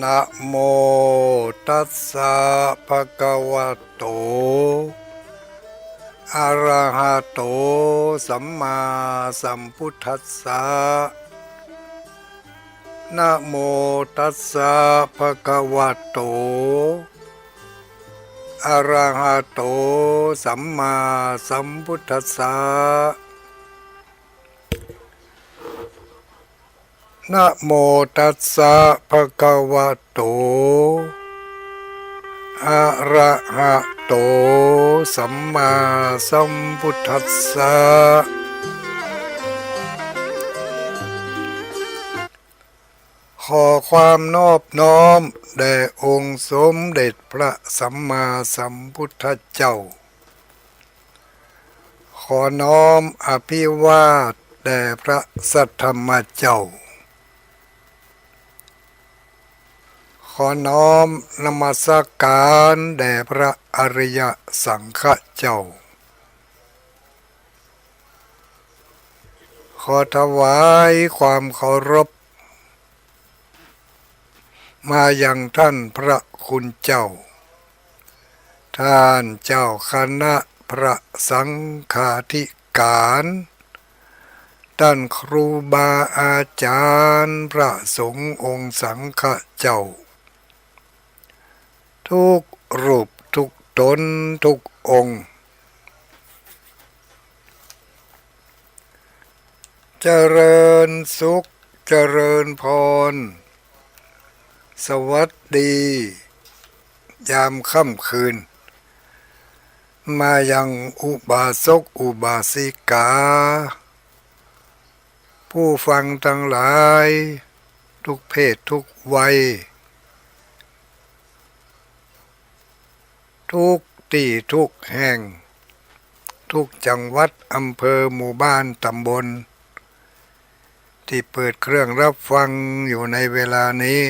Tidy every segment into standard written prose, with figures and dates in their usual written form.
นะโมตัสสะภะคะวะโตอะระหะโตสัมมาสัมพุทธัสสะนะโมตัสสะภะคะวะโตอะระหะโตสัมมาสัมพุทธัสสะนะโมตัสสะภะคะวะโตอะระหะโตสัมมาสัมพุทธัสสะขอความนอบน้อมแด่องค์สมเด็จพระสัมมาสัมพุทธเจ้าขอน้อมอภิวาทแด่พระสัทธรรมเจ้าขอน้อมนมัสการแด่พระอริยสังฆเจ้าขอถวายความเคารพมายังท่านพระคุณเจ้าท่านเจ้าคณะพระสังฆาธิการท่านครูบาอาจารย์พระสงฆ์องค์สังฆเจ้าทุกรูปทุกตนทุกองค์เจริญสุขเจริญพรสวัสดียามค่ำคืนมายังอุบาสกอุบาสิกาผู้ฟังทั้งหลายทุกเพศทุกวัยทุกที่ทุกแห่งทุกจังหวัดอำเภอหมู่บ้านตำบลที่เปิดเครื่องรับฟังอยู่ในเวลานี้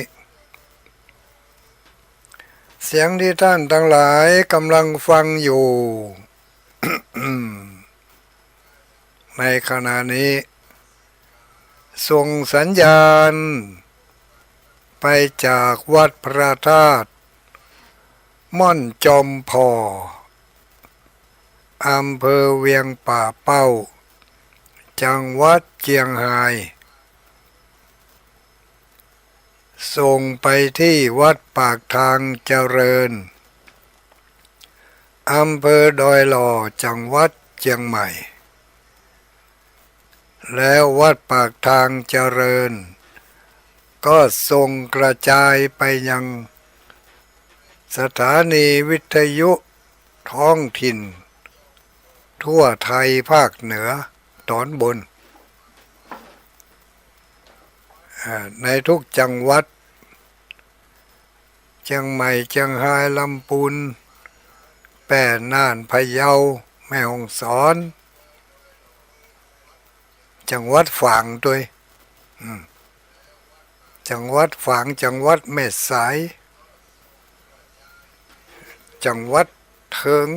เสียงที่ท่านทั้งหลายกำลังฟังอยู่ ในขณะนี้ส่งสัญญาณไปจากวัดพระธาตุม่อนจอมพออำเภอเวียงป่าเป้าจังหวัดเชียงรายส่งไปที่วัดปากทางเจริญอำเภอดอยหล่อจังหวัดเชียงใหม่แล้ววัดปากทางเจริญก็ส่งกระจายไปยังสถานีวิทยุท้องถิ่นทั่วไทยภาคเหนือตอนบนในทุกจังหวัดเชียงใหม่เชียงรายลำพูนแป่น่านพะเยาแม่ฮ่องสอนจังหวัดฝางด้วยจังหวัดฝางจังหวัดแม่สายจังหวัดเทิง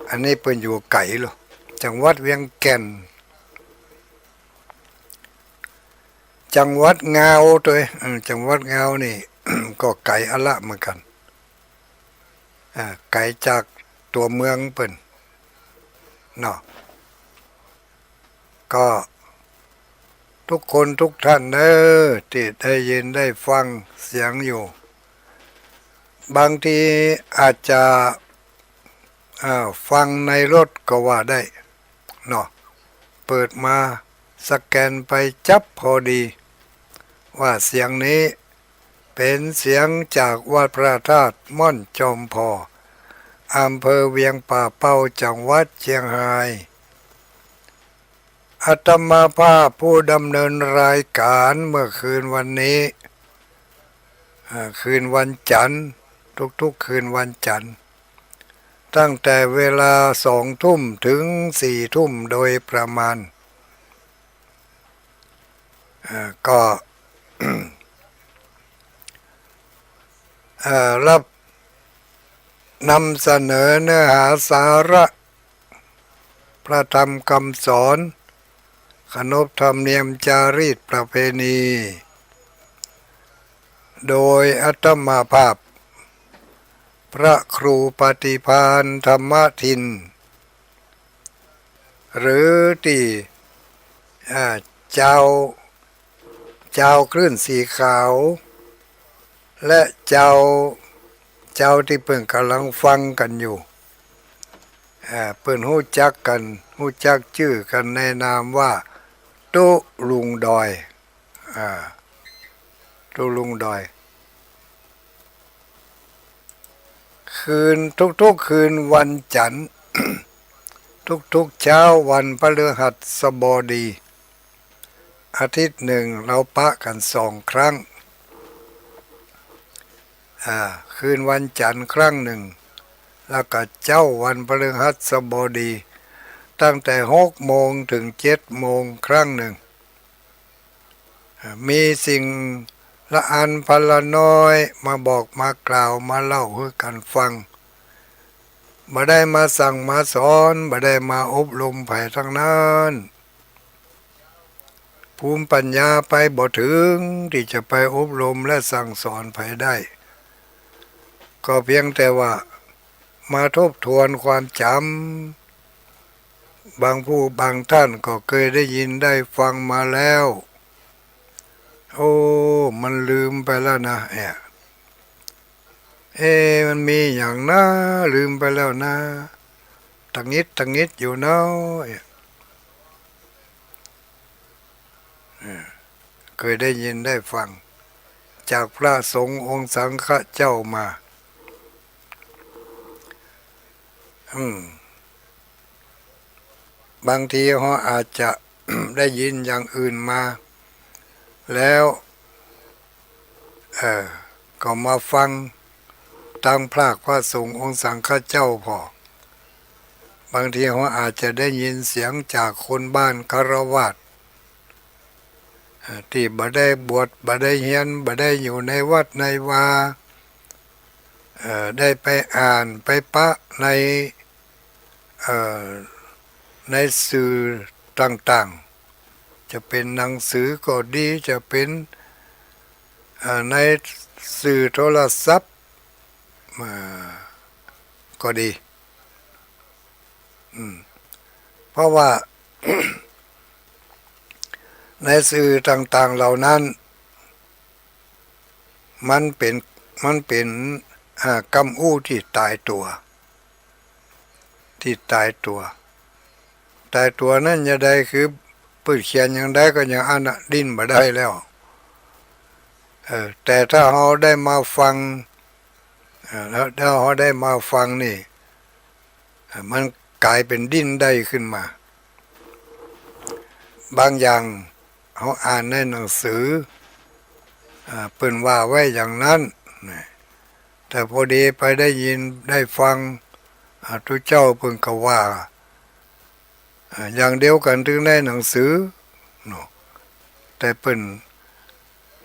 อันนี้เป็นอยู่ไกลหรอจังหวัดเวียงแก่นจังหวัดงาวด้วยจังหวัดงาวนี่ ก็ไกลอะละเหมือนกันไกลจากตัวเมืองเปิ่นเนาะก็ทุกคนทุกท่านที่ได้ยินได้ฟังเสียงอยู่บางทีอาจจะฟังในรถก็ว่าได้เนาะเปิดมาสแกนไปจับพอดีว่าเสียงนี้เป็นเสียงจากวัดพระธาตุม่อนจอมพออำเภอเวียงป่าเป้าจังหวัดเชียงรายอาตมาภาพผู้ดำเนินรายการเมื่อคืนวันนี้คืนวันจันทร์ทุกๆคืนวันจันทร์ตั้งแต่เวลา20:00 นถึง4:00 นโดยประมาณก็ รับนำเสนอเนื้อหาสาระพระธรรมคำสอนขนบธรรมเนียมจารีตประเพณี โดยอัตมาภาพพระครูปฏิภาณธรรมทินหรือที่เจ้าคลื่นสีขาวและเจ้าที่เพิ่งกำลังฟังกันอยู่เพิ่นฮู้จักกันฮู้จักชื่อกันในนามว่าตุลุงดอยตุลุงดอยคืนทุกคืนวันจันทร์ ทุกเช้าวันพฤหัสบดีอาทิตย์หนึ่งเราปะกัน2 ครั้งคืนวันจันทร์ครั้งหนึ่งแล้วก็เจ้าวันพฤหัสบดีตั้งแต่6 โมงถึง7 โมงครั้งหนึ่งมีสิ่งละอันพันละน้อยมาบอกมากล่าวมาเล่าให้กันฟังบ่ได้มาสั่งมาสอนบ่ได้มาอบรมไผทั้งนั้นภูมิปัญญาไปบ่ถึงที่จะไปอบรมและสั่งสอนไผได้ก็เพียงแต่ว่ามาทบทวนความจำบางผู้บางท่านก็เคยได้ยินได้ฟังมาแล้วโอ้มันลืมไปแล้วนะมันมีอย่างนะลืมไปแล้วนะตังงิดอยู่เนาะเคยได้ยินได้ฟังจากพระสงฆ์องค์สังฆเจ้ามาบางทีเขาอาจจะ ได้ยินอย่างอื่นมาแล้วก็มาฟังตามพระสงฆ์องค์สังฆเจ้าพอบางทีเขาอาจจะได้ยินเสียงจากคนบ้านคฤหัสถ์ที่บ่ได้บวชบ่ได้เรียนบ่ได้อยู่ในวัดในวาได้ไปอ่านไปปะในสื่อต่างๆจะเป็นหนังสือก็ดีจะเป็นในสื่อโทรศัพท์ก็ดีเพราะว่า ในสื่อต่างๆเหล่านั้นมันเป็นคำอู้ที่ตายตัวนั่นจะได้คือปืดเขียนอย่างใดก็ยังอันดิ้นมาได้แล้วแต่ถ้าเราได้มาฟังแล้วถ้าเราได้มาฟังนี่มันกลายเป็นดิ้นได้ขึ้นมาบางอย่างเขาอ่านในหนังสือเปิ้นว่าไว้อย่างนั้นแต่พอดีไปได้ยินได้ฟังทุกเจ้าเพิ่นก็ว่าอย่างเดียวกันถึงในหนังสือแต่เปิ้น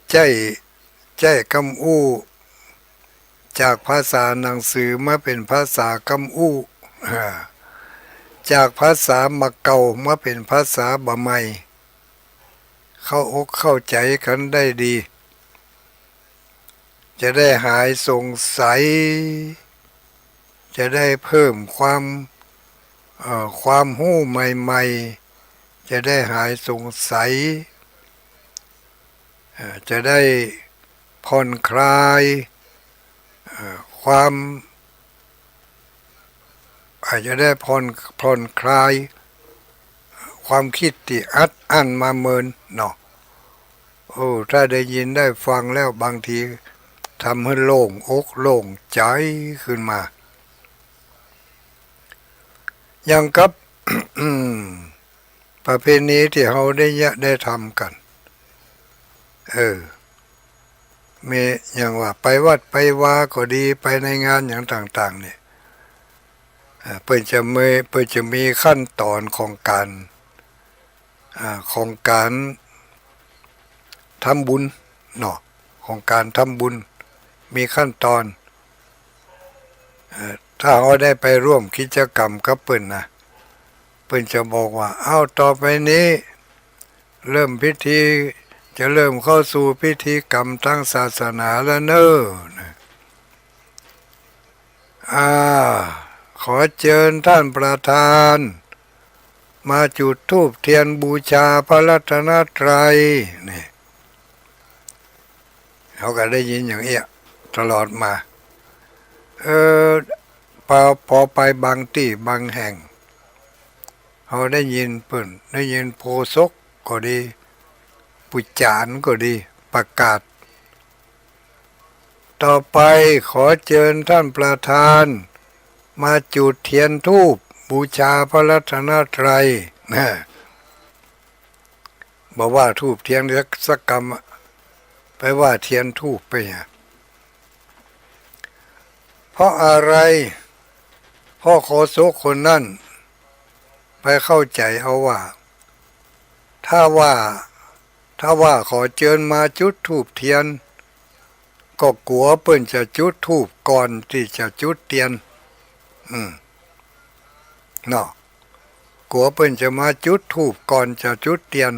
ใจคำอู้จากภาษาหนังสือมาเป็นภาษาคำอู้จากภาษามะเก่ามาเป็นภาษาบะใหม่เข้าอกเข้าใจกันได้ดีจะได้หายสงสัยจะได้เพิ่มความรู้ใหม่ๆจะได้หายสงสัยจะได้ผ่อนคลายความอาจจะได้ผ่อนคลายความคิดที่อัดอั้นมาเมินเนาะถ้าได้ยินได้ฟังแล้วบางทีทำให้โล่งอกโล่งใจขึ้นมาอย่างกับ ประเพณีที่เราได้ทำกันมีอย่างว่าไปวัดไปวาก็ดีไปในงานอย่างต่างๆเนี่ยเพื่อจะมีขั้นตอนของการทำบุญเนาะของการทำบุญมีขั้นตอนถ้าเราได้ไปร่วมกิจกรรมกับเปิ้นนะเปิ้นจะบอกว่าต่อไปนี้เริ่มพิธี จะเริ่มเข้าสู่พิธีกรรมทางศาสนาแล้วเนอะอ่าขอเชิญท่านประธานมาจุดธูปเทียนบูชาพระรัตนตรัยนี่เขาก็ได้ยินอย่างเอี้ยตลอดมาเออพอไปบางที่บางแห่งเขาได้ยินเปิ่นได้ยินโพสกก็ดีปุจจานก็ดีประกาศต่อไปขอเชิญท่านประธานมาจุดเทียนธูปบูชาพระรัตนตรัยนะบอกว่าธูปเทียนสักกรรมไปว่าเทียนธูปไปเพราะอะไรพ่อโคศกคนนั่นไปเข้าใจเอาว่าถ้าว่าขอเชิญมาจุดธูปเทียนก็กลัวเปิ้นจะจุดธูปก่อนที่จะจุดเทียนเนาะกลัวเปิ้นจะมาจุดธูปก่อนจะจุดเทียน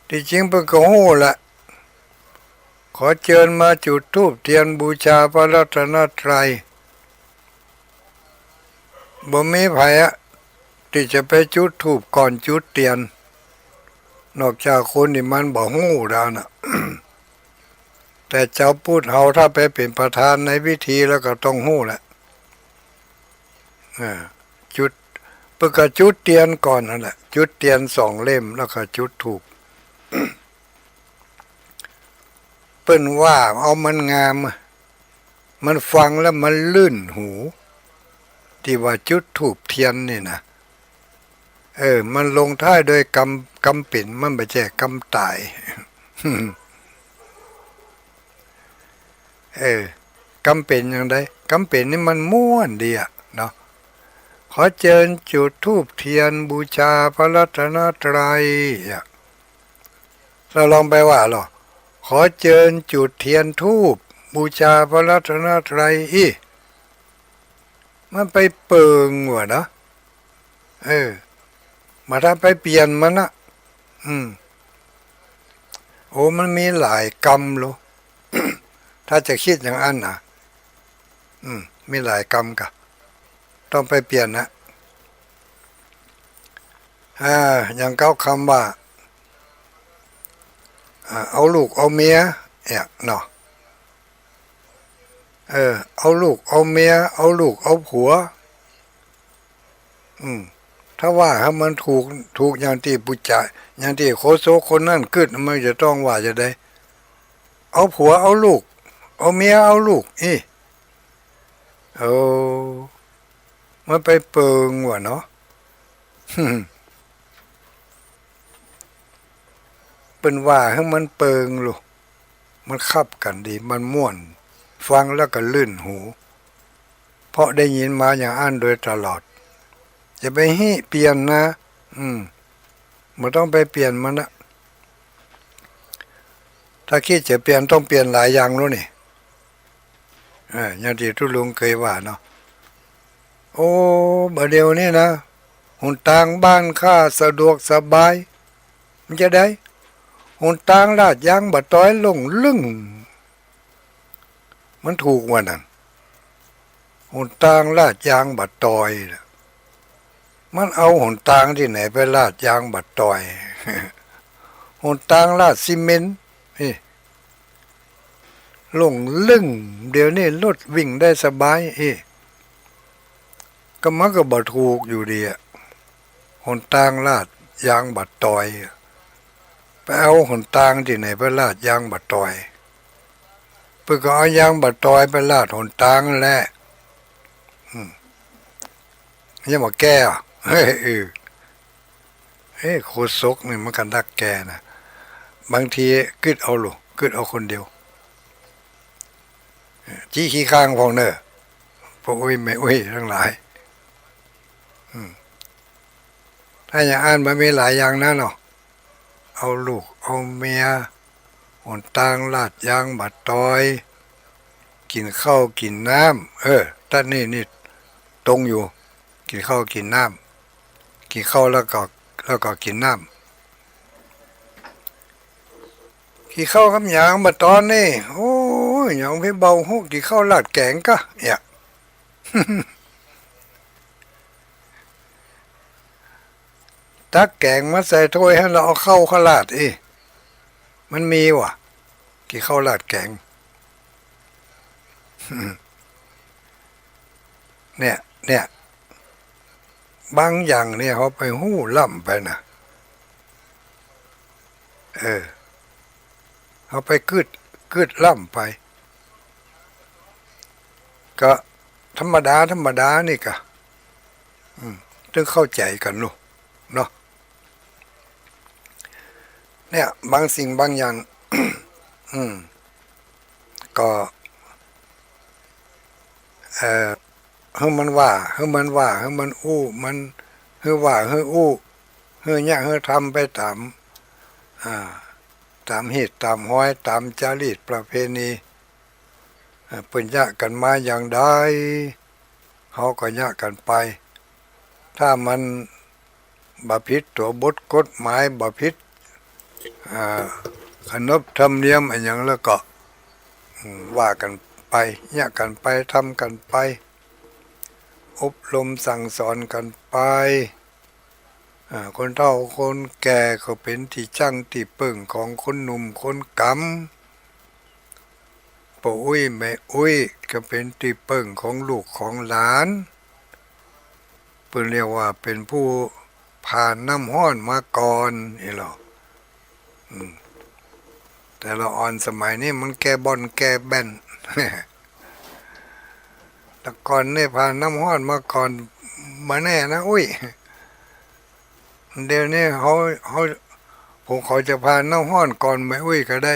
ที่จริงเปิ้นก็โหละขอเชิญมาจุดธูปเทียนบูชาพระรัตนตรัยบ่มีไผที่จะไปจุดธูปก่อนจุดเทียนนอกจากคนที่มันบ่ฮู้แล้วนะ แต่เจ้าพูดเฮาถ้าไปเป็นประธานในพิธีแล้วก็ต้องฮู้แหละจุดเพื่อก็จุดเทียนก่อนนั่นแหละจุดเทียน2 เล่มแล้วก็จุดธูป เปิ้นว่าเอามันงามมันฟังแล้วมันลื่นหูที่ว่าจุดธูปเทียนนี่นะมันลงท้ายโดยกำปิ่นมันไม่ใช่กำตาย กำเป็นอย่างไรกำเป็นนี่มันม่วนดีอะเนาะขอเชิญจุดธูปเทียนบูชาพระรัตนตรัยเราลองไปว่าหรอขอเชิญจุดเทียนธูปบูชาพระรัตนตรัยมันไปเปิงว่ะเนาะมาถ้าไปเปลี่ยนมันนะโอ้มันมีหลายกรรมโล ถ้าจะคิดอย่างนั้นนะมีหลายกรรมกะต้องไปเปลี่ยนนะอย่างเก้าคำว่าเอาลูกเอาเมียเนาะเอาลูกเอาเมียเอาลูกเอาผัวถ้าว่าให้มันถูกอย่างที่ปุจจาอย่างที่โคโซคนนั่นขึ้นมันจะต้องว่าจะได้เอาผัวเอาลูกเอาเมียเอาลูกมันไปเปิงว่ะเนาะ เป็นว่าให้มันเปิงลูกมันคับกันดีมันม่วนฟังแล้วก็ลื่นหูเพราะได้ยินมาอย่างอันโดยตลอดจะไปให้เปลี่ยนนะมันต้องไปเปลี่ยนมันนะถ้าคิดจะเปลี่ยนต้องเปลี่ยนหลายอย่างแล้วนี่อย่างที่ทุลุงเคยว่าเนาะโอ้บเดียวนี่นะหนทางบ้านข้าสะดวกสบายมันจะได้หนทางลาดยางบะต้อยลงลึ่งมันถูกว่านั่นหนทางลาดยางบะต้อยมันเอาหนทางที่ไหนไปลาดยางบะต้อย หนทางลาดซีเมนต์ลงลึ่งเดี๋ยวนี้รถวิ่งได้สบายก็มันก็บ่ถูกอยู่ดีหนทางลาดยางบะต้อยไปเอาหนทางที่ไหนไปลาดยางบะต้อยเพื่อก็เอายางบะต้อยไปลาดหนทางแหละยังมาแก้โคศกนี่มันกันดักแกนะบางทีกึดเอาหรอกึดเอาคนเดียวจี้ขี้ข้างพองเนอะพวกไม่ทั้งหลายถ้าอย่างอ่านมันมีหลายอย่างนะเนาะเอาลูกเอาเมียหนทางลาดยางบะต้อยกินข้าวกินน้ำท่านนี่ตรงอยู่กินข้าวกินน้ำกินข้าวแล้วก็กินน้ กี่ข้าวคำหยางมาตอนนี่โอ้ยหยางพี่เบาหูกี่ข้าวลาดแกงกะเนี่ยตักแกงมาใส่ถ้วยให้เราเอาเข้าขลาดมันมีวะกี่ข้าวลาดแกงเนี่ยบางอย่างเนี่ยเขาไปหู้ล่ำไปนะเขาไปกึดล่ำไปก็ธรรมดานี่กะถึงเข้าใจกันลูกเนาะเนี่ยบางสิ่งบางอย่าง ก็ให้มันว่าให้มันอู้มันให้ว่าให้อู้ให้เนี่ยให้ทำไปอ่าตามเหตุตามห้อยตามจารีตประเพณีเปิ่นยะกันมาอย่างใดเขาก็ยะกันไปถ้ามันบ่ผิดตัวบทกฎหมายบ่ผิดขนบธรรมเนียมอะไรอย่างแล้วก็ว่ากันไปยะกันไปทำกันไปอบรมสั่งสอนกันไปคนเฒ่าคนแก่ก็เป็นที่จั่งที่ปึ่งของคนหนุ่มคนกำปู่อุ้ยแม่อุ้ยก็เป็นที่ปึ่งของลูกของหลานเพิ่นเรียกว่าเป็นผู้ผ่านน้ำห้อนมาก่อนนี่หรอแต่ละอ่อนสมัยนี้มันแก่บอนแก่แบน แต่ก่อนนี่ผ่านน้ำห้อนมาก่อนมาแน่นะอุ้ยเดี๋ยวนี้เขาผมเขาจะผ่านน้ำห้อนก่อนไม่อุ้ยก็ได้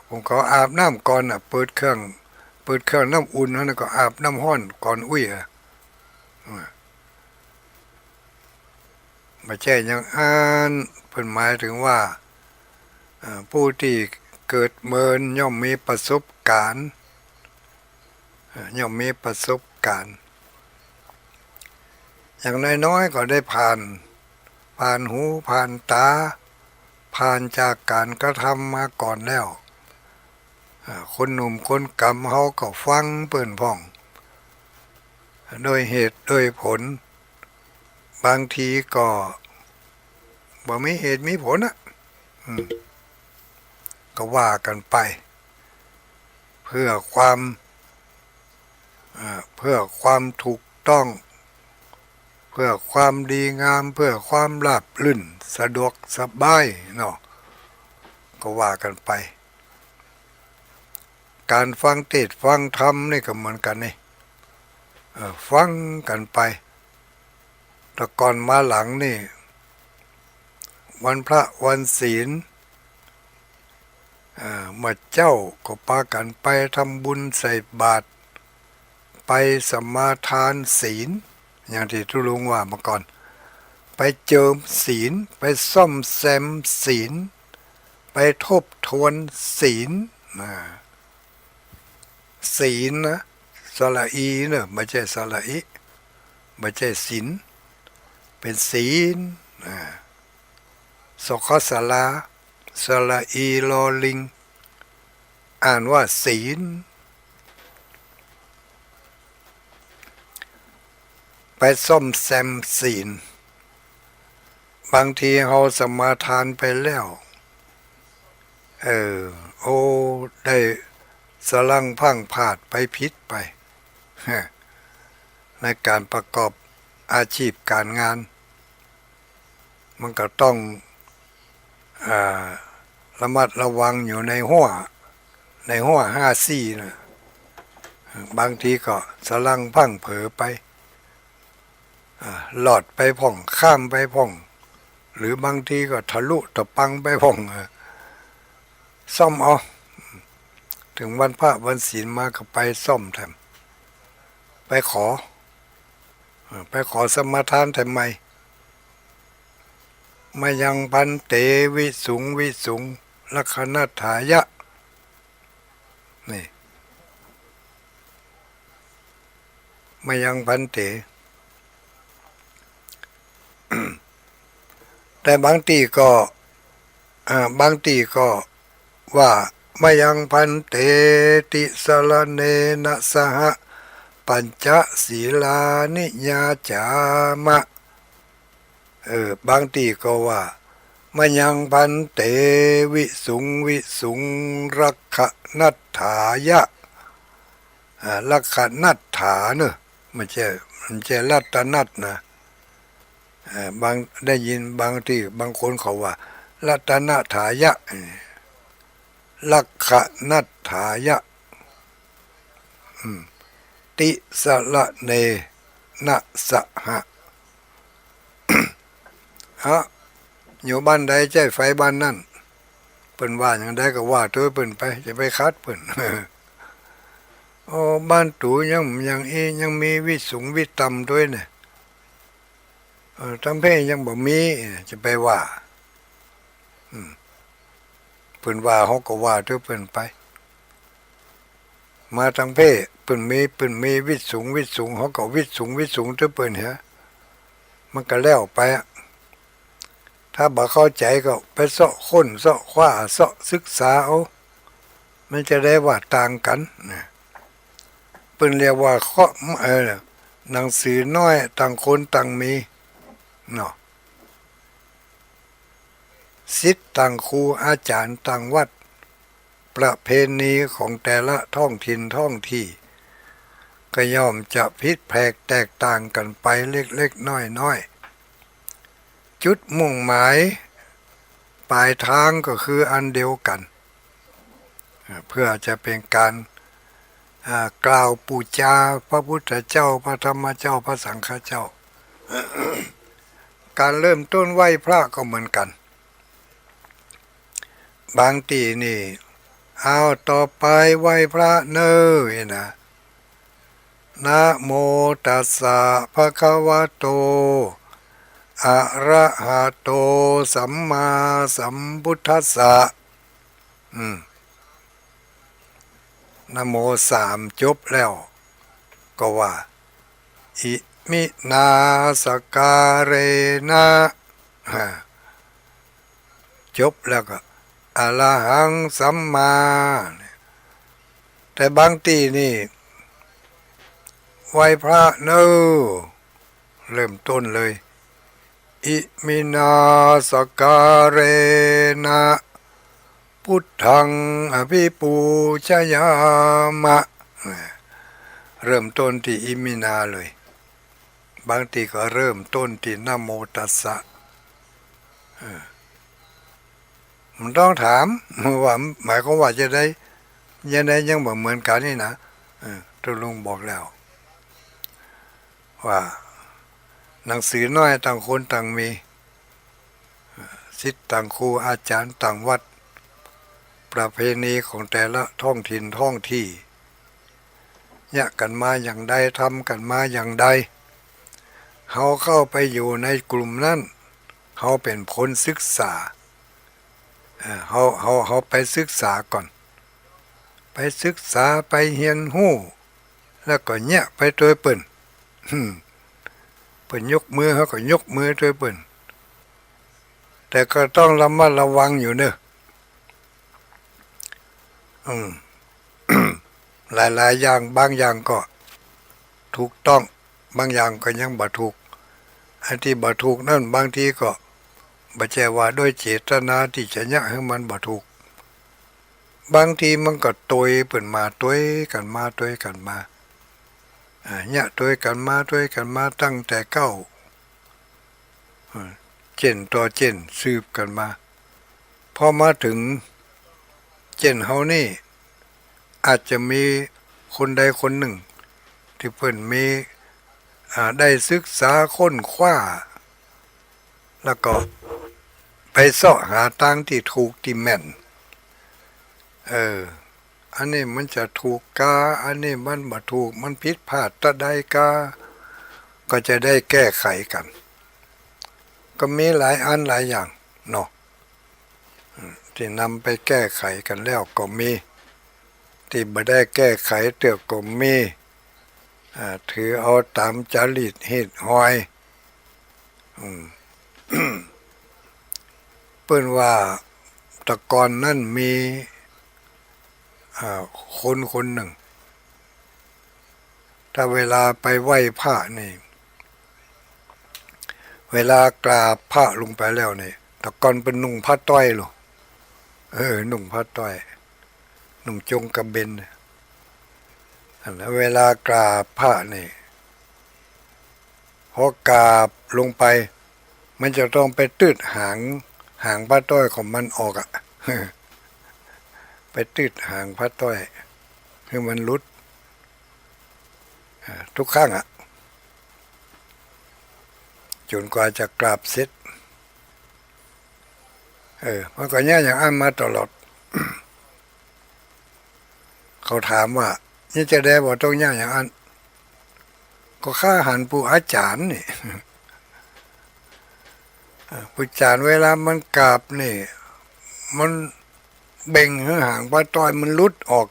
ผมเขาอาบน้ำก่อนเปิดเครื่องน้ำอุ่นแล้วก็อาบน้ำห้อนก่อนอุ้ยไม่ใช่ยังอ่านเพิ่นหมายถึงว่าผู้ที่เกิดเมินย่อมมีประสบการณ์ย่อมมีประสบการณ์อย่างน้อยๆก็ได้ผ่านหูผ่านตาผ่านจากการกระทำมาก่อนแล้วคนหนุ่มคนกำเขาก็ฟังเปิ่นพ่องโดยเหตุโดยผลบางทีก็บ่มีเหตุมีผลก็ว่ากันไปเพื่อความถูกต้องเพื่อความดีงามเพื่อความราบรื่นสะดวกสบายเนาะก็ว่ากันไปการฟังเทศน์ฟังธรรมนี่ก็เหมือนกันนี่ฟังกันไปแต่ก่อนมาหลังนี่วันพระวันศีลเมื่อเจ้าก็พากันไปทำบุญใส่บาตรไปสมาทานศีลอย่างที่ทุลุงว่ามาก่อนไปเจิมศีลไปซ่อมแซมศีลไปทบทวนศีลศีลนะสระอีเนี่ยไม่ใช่สระอิไม่ใช่ศีลเป็นศีลสคสลาสระอีลอลิงอ่านว่าศีลไปซ่อมแซมศีลบางทีเขาสมาทานไปแล้วโอ้ได้สลังพังผาดไปพิษไปในการประกอบอาชีพการงานมันก็ต้องระมัดระวังอยู่ในหัว5 4นะบางทีก็สลังพังเผลอไปหลอดไปพ่องข้ามไปพ่องหรือบางทีก็ทะลุตะปังไปพ่องซ่อมเอาถึงวันพระวันศีลมาก็ไปซ่อมแทนไปขอสมาทานทำไมมายังพันเตวิสุงลักขณถายะนี่มายังพันเต แต่บางทีก็ บางทีก็ว่ามายังพันเตติสรเนนะสหปัญจศีลานิยาจามะบางทีก็ว่ามายังพันเตวิสุงวิสุงรักขนัตถายะลักขณัฏฐาเนอะมันใช่รัตนัตนะบางได้ยินบางที่บางคนเขาว่ารัตนถายะลักขณัฏฐายะติสละเนนะสหะอยู่บ้านใดใจไฟบ้านนั่นเปิ่นว่าอย่างใดก็ว่าตัวเปิ่นไปจะไปคัดเปิ่นโอ้บ้านตู่ยังมีวิสุงวิต่ำด้วยเนี่ยทำเพศยังบ่มีจะไปว่าเปิ่นว่าเขาก็ว่าตัวเปิ่นไปมาทางเพศเปิ่นมีวิสุงเขาก็วิสุงตัวเปิ่นเหรอมันก็แล้วไปถ้าบ่เข้าใจก็ไปเสาะค้นเสาะคว้าเสาะศึกษาเอามันจะได้ว่าต่างกันนะเปิ้นเรียกว่าข้อหนังสือน้อยต่างคนต่างมีเนาะศิษย์ต่างครูอาจารย์ต่างวัดประเพณีของแต่ละท้องถิ่นท้องที่ก็ย่อมจะผิดแผกแตกต่างกันไปเล็กๆน้อยๆจุดมุ่งหมายปลายทางก็คืออันเดียวกันเพื่อจะเป็นการกล่าวปูจาพระพุทธเจ้าพระธรรมเจ้าพระสังฆเจ้า การเริ่มต้นไหว้พระก็เหมือนกันบางทีนี่เอาต่อไปไหว้พระเนยนะนะโมตัสสะภะคะวะโตอะระหะโตสัมมาสัมพุทธัสสะนะโมสามจบแล้วก็ว่าอิมินาสการเรนะจบแล้วก็อะระหังสัมมาแต่บางทีนี่ไหว้พระเนอเริ่มต้นเลยอิมินาสการเรนะพุทธังอภิปูชยามะเริ่มต้นที่อิมินาเลยบางทีก็เริ่มต้นที่นะโมตัสสะมันต้องถามว่าหมายความว่าจะได้ยังบอกเหมือนกันนี่นะตัวลุงบอกแล้วว่าหนังสือน้อยต่างคนต่างมีศิษย์ต่างครูอาจารย์ต่างวัดประเพณีของแต่ละท้องถิ่นท้องที่เนี่ยกันมาอย่างใดทำกันมาอย่างใดเขาเข้าไปอยู่ในกลุ่มนั้นเขาเป็นคนศึกษาเขาไปศึกษาก่อนไปศึกษาไปเรียนรู้แล้วก็เนี่ยไปตัวเปิ่นเปิ่นยกมือเขาก็ยกมือตัวเปิ่นแต่ก็ต้องระมัดระวังอยู่เนอะหลายอย่างบางอย่างก็ถูกต้องบางอย่างก็ยังบ่ถูกอันที่บ่ถูกนั่นบางทีก็บ่ใช่ว่าด้วยเจตนาที่จะยะให้มันบ่ถูกบางทีมันก็ตวยเปิ่นมาตวยกันมาตวยกันมาเนี่ยตวยกันมาตั้งแต่เก้าเจนต่อเจนสืบกันมาพอมาถึงเจนเฮานี่อาจจะมีคนใดคนหนึ่งที่เพิ่นมีได้ศึกษาค้นคว้าแล้วก็ไปเสาะหาทางที่ถูกที่แม่นอันนี้มันจะถูกกาอันนี้มันบ่ถูกมันผิดพลาดตะใดก็จะได้แก้ไขกันก็มีหลายอันหลายอย่างเนาะที่นำไปแก้ไขกันแล้วก็มีที่บ่ได้แก้ไขเตือก็มีถือเอาตามจริตเหตุหอยเปิ้นว่า แตะกอนนั่นมีคนคนหนึ่งถ้าเวลาไปไหว้พระนี่เวลากราบพระลงไปแล้วนี่แตะกอนเป็นนุ่งผ้าต้อยหรอนุ่งผ้าต้อยนุ่งจงกระเบนแล้วเวลากราบพระนี่พอกราบลงไปมันจะต้องไปตืดหางผ้าต้อยของมันออกไปตืดหางผ้าต้อยให้มันรุดทุกครั้งจนกว่าจะกราบเสร็จมันก็เนี่ยอย่างอันมาตลอด เขาถามว่านี่จะได้บอกต้องเนี่ยอย่างอันก็ข้าหันผู้อาจารย์นี่ ผู้อาจารย์เวลามันกราบนี่มันเบ่งหางผ้าต้อยมันรุดออก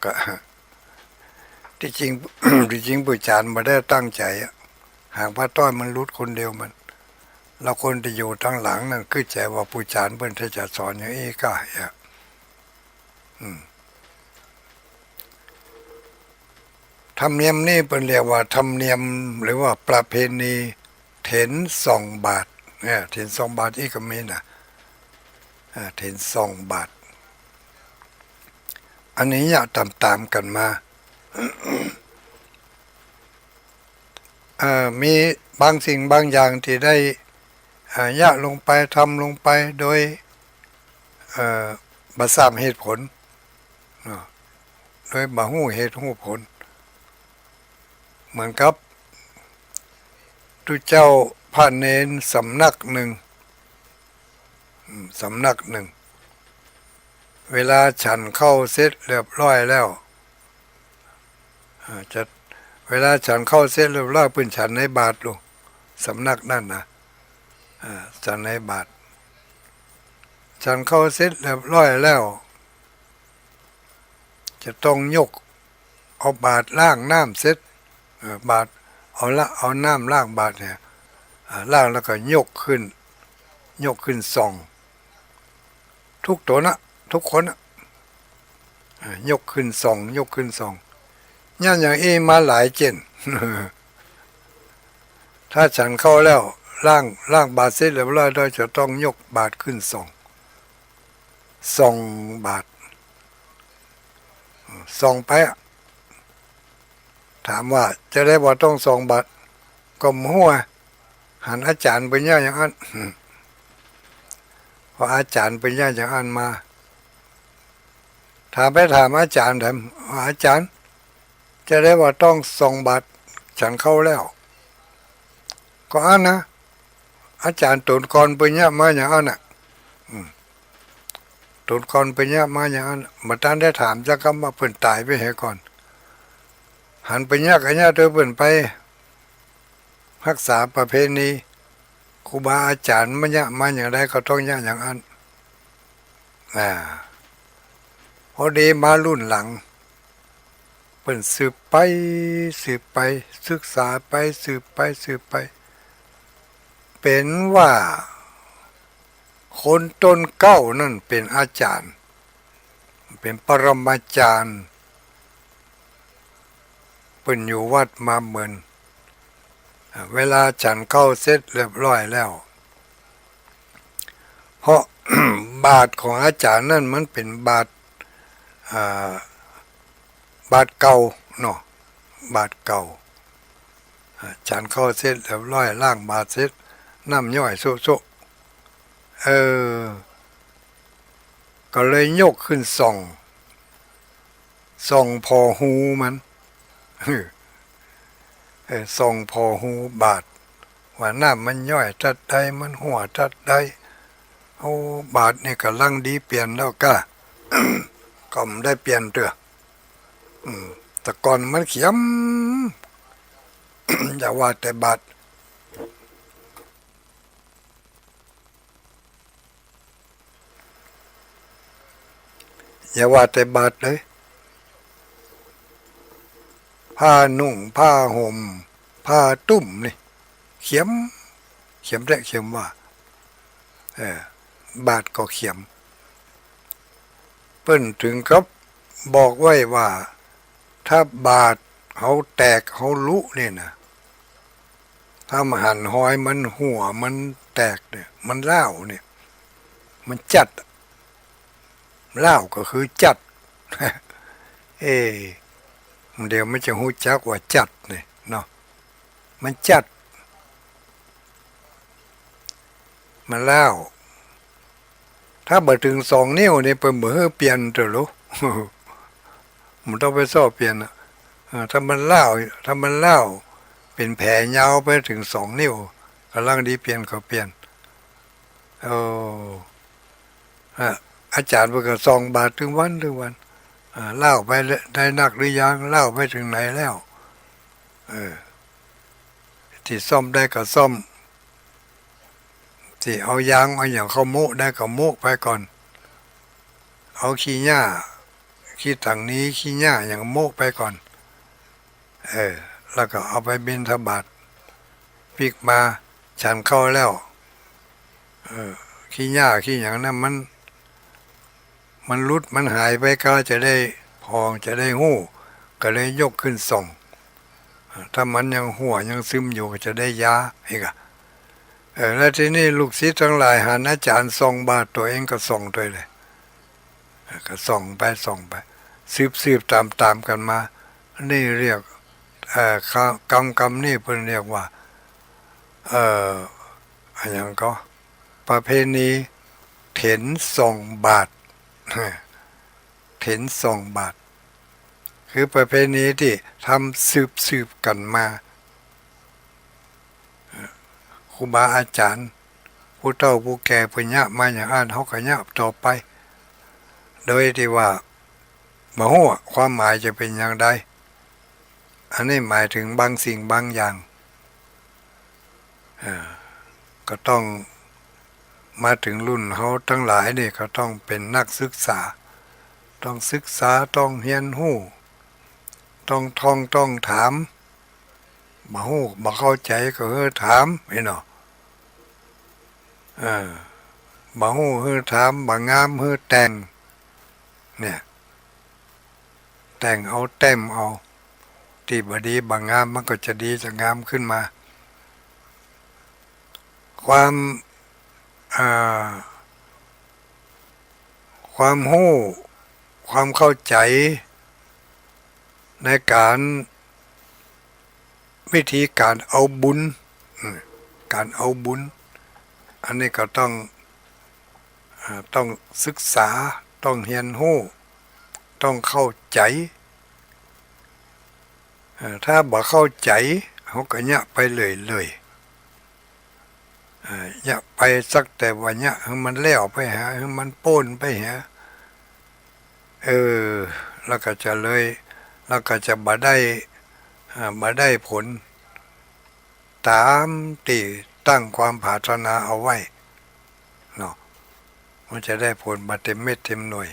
ที่จริง ที่จริงผู้อาจารย์ไม่ได้ตั้งใจหางผ้าต้อยมันรุดคนเดียวมันเราคนที่อยู่ทางหลังนั่นคือใจว่าผู้อาจารย์เพิ่นจะสอนอย่างนี้ก็ธรรมเนียมนี่เป็นเรียกว่าธรรมเนียมหรือว่าประเพณีเถน2 บาทเนี่ยเถน2 บาทอีกก็มีนะเถน2 บาทอันนี้เนี่ยตามกันมา มีบางสิ่งบางอย่างที่ได้ยะลงไปทำลงไปโดยบ่ทราบเหตุผลโดยบ่ฮู้เหตุฮู้ผลเหมือนกับทุเจ้าพระเนนสำนักหนึ่งเวลาฉันเข้าเสร็จเรียบร้อยแล้วจะเวลาฉันเข้าเสร็จเรียบร้อยปืนฉันในบาทลูกสำนักนั่นนะฉันในบาทฉันเข้าเสร็จเรียบร้อยแล้วจะต้องยกเอาบาทล้างน้ำเสร็จบาทเอาน้ำล้างบาทเนี่ยล้างแล้วก็ยกขึ้นส่องทุกตัวนะทุกคนยกขึ้นส่องย่านอย่างมาหลายเจน ถ้าฉันเข้าแล้วล้างบาทเสร็จเรียบร้อยโดยจะต้องยกบาทขึ้นส่องบาทส่องไปถามว่าจะได้บ่ต้อง2 บาทก็มั่วหันอาจารย์เป็นอย่างนั้นพออาจารย์เป็นอย่างนั้นมาถามอาจารย์ถามอาจารย์จะได้ว่าต้อง2 บาทฉันเข้าแล้วก็อันนะอาจารย์ตุนกรเป็นอย่างมาอย่างนั้นตุนกรเป็นอย่างมาอย่างนั้นมาท่านได้ถามจะกำมาเพิ่นตายไปเหก่อนหันไปยากเธอเพิ่นไปรักษาประเพณีครูบาอาจารย์มันมาอย่างไรก็ต้องอย่างนั้นพอดีมารุ่นหลังเพิ่นสืบไปศึกษาไปสืบไปเป็นว่าคนต้นเก้านั่นเป็นอาจารย์เป็นปรมาจารย์เป็นอยู่วัดมาเหมือนเวลาฉันเข้าเสร็จเรียบร้อยแล้วเพราะ บาทของอาจารย์นั่นมันเป็นบาทเก่าเนาะบาทเก่าฉันเข้าเสร็จเรียบร้อยล้างบาทเสร็จน้ำย่อยโซก็เลยยกขึ้นส่องพอหูมันส่องพอหูบาทว่าน้ำมันย่อยทัดใดมันหัวทัดใดเอาบาทนี่ก็ลังดีเปลี่ยนแล้วก็ ก็ไม่ได้เปลี่ยนเถอะแต่ก่อนมันเขียม อย่าว่าแต่บาทอย่าว่าแต่บาทเลยผ้านุ่งผ้าห่มผ้าตุ้มนี่เขียมได้เขียมว่าบาทก็เขียม เปิ้นถึงกับบอกไว้ว่าถ้าบาดเขาแตกเขาลุเนี่ยนะถ้ามันหันหอยมันหัวมันแตกเนี่ยมันเล่าเนี่ยมันจัดเล่าก็คือจัด เอเดี๋ยวมันจะหูจักว่าจัดเนี่ยเนาะมันจัดมันเล่าถ้าบ่ถึง2 นิ้วนี่เปิ้นบ่ให้เปลี่ยนเด้อลูก มันต้องไปสอบเปลี่ยนอ่ะถ้ามันเล่าเป็นแผลยาวไปถึง2 นิ้วกำลังดีเปลี่ยนก็เปลี่ยนโอ้อาจารย์เพิ่นก็ส่องบาทถึงวันเล่าไปได้นักหรือยังเล่าไปถึงไหนแล้วที่ซ่อมได้ก็ซ่อมที่เอายางเอาอย่างเขาโมะได้ก็โมะไปก่อนเอาขี้หญ้าขี้ถังนี้ขี้หญ้าอย่างโมะไปก่อนแล้วก็เอาไปบิณฑบาตพลิกมาฉันเข้าแล้วขี้หญ้าขี้อย่างนั้นมันรุดมันหายไปก็จะได้พองจะได้หู้ก็เลยยกขึ้นส่องถ้ามันยังหัวยังซึมอยู่ก็จะได้ยาอีกแล้วทีนี้ลูกศิษย์ทั้งหลายหันอาจารย์ส่องบาทตัวเองก็ส่องด้วยเลยก็ส่องไปสืบตามกันมานี่เรียกกรรมนี่เพิ่นเรียกว่าอะไรอย่างก็ประเพณีเถนส่องบาทเถนส่องบาทคือประเพณีที่ทำสืบกันมาครูบาอาจารย์ผู้เฒ่าผู้แก่เพิ่นยะมาอย่างนั้นเขาก็ยะต่อไปโดยที่ว่าบ่ฮู้ความหมายจะเป็นอย่างใดอันนี้หมายถึงบางสิ่งบางอย่างก็ต้องมาถึงรุ่นเขาทั้งหลายนี่ก็ต้องเป็นนักศึกษาต้องศึกษาต้องเรียนรู้ต้องท่องต้องถามบ่ฮู้บ่เข้าใจก็ถามเนาะบ่ฮู้ถามบ่งามแต่งเนี่ยแต่งเอาแต้มเอาที่บ่ดีบ่งามมันก็จะดีจะงามขึ้นมาความรู้ความเข้าใจในการวิธีการเอาบุญอันนี้ก็ต้องศึกษาต้องเรียนรู้ต้องเข้าใจถ้าบ่เข้าใจเขาก็ยะไปเลยยะไปสักแต่ว่ายะให้มันแล้วไปหาให้มันโป้นไปหาแล้วก็จะเลยแล้วก็จะบ่ได้ผลตามที่ตั้งความปรารถนาเอาไว้เนาะมันจะได้ผลมาเต็มเม็ดเต็มหน่วย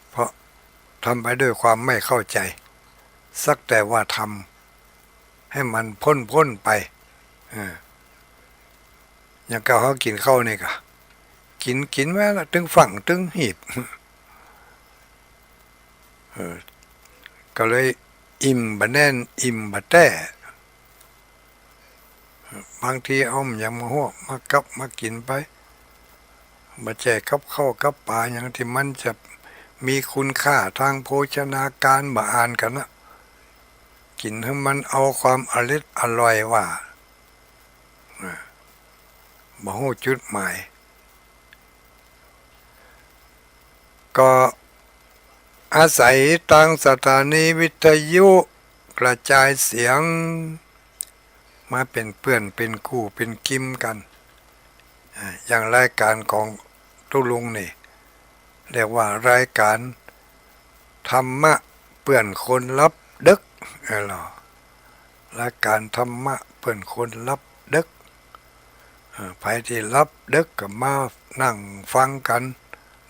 เพราะทำไปด้วยความไม่เข้าใจสักแต่ว่าทำให้มันพ้นไปอย่างเขากินข้าวนี่ก็กินไว้ละตึงฝั่งตึงหีบก็เลยอิ่มบะแน่นอิ่มบะแต้บางทีเอาอย่างมาหัวมากับมากินไปมาแจกกับข้าวกับปลาอย่างที่มันจะมีคุณค่าทางโภชนาการบ่อ่านกันนะกินให้มันเอาความอร่อยว่าบ่ฮู้จุดหมายก็อาศัยทางสถานีวิทยุกระจายเสียงมาเป็นเพื่อนเป็นคู่เป็นกิมกันอย่างรายการของตุลุงนี่เรียกว่ารายการธรรมะเพื่อนคนรับดึกรายการธรรมะเพื่อนคนรับดึกไปที่รับดึกก็มานั่งฟังกัน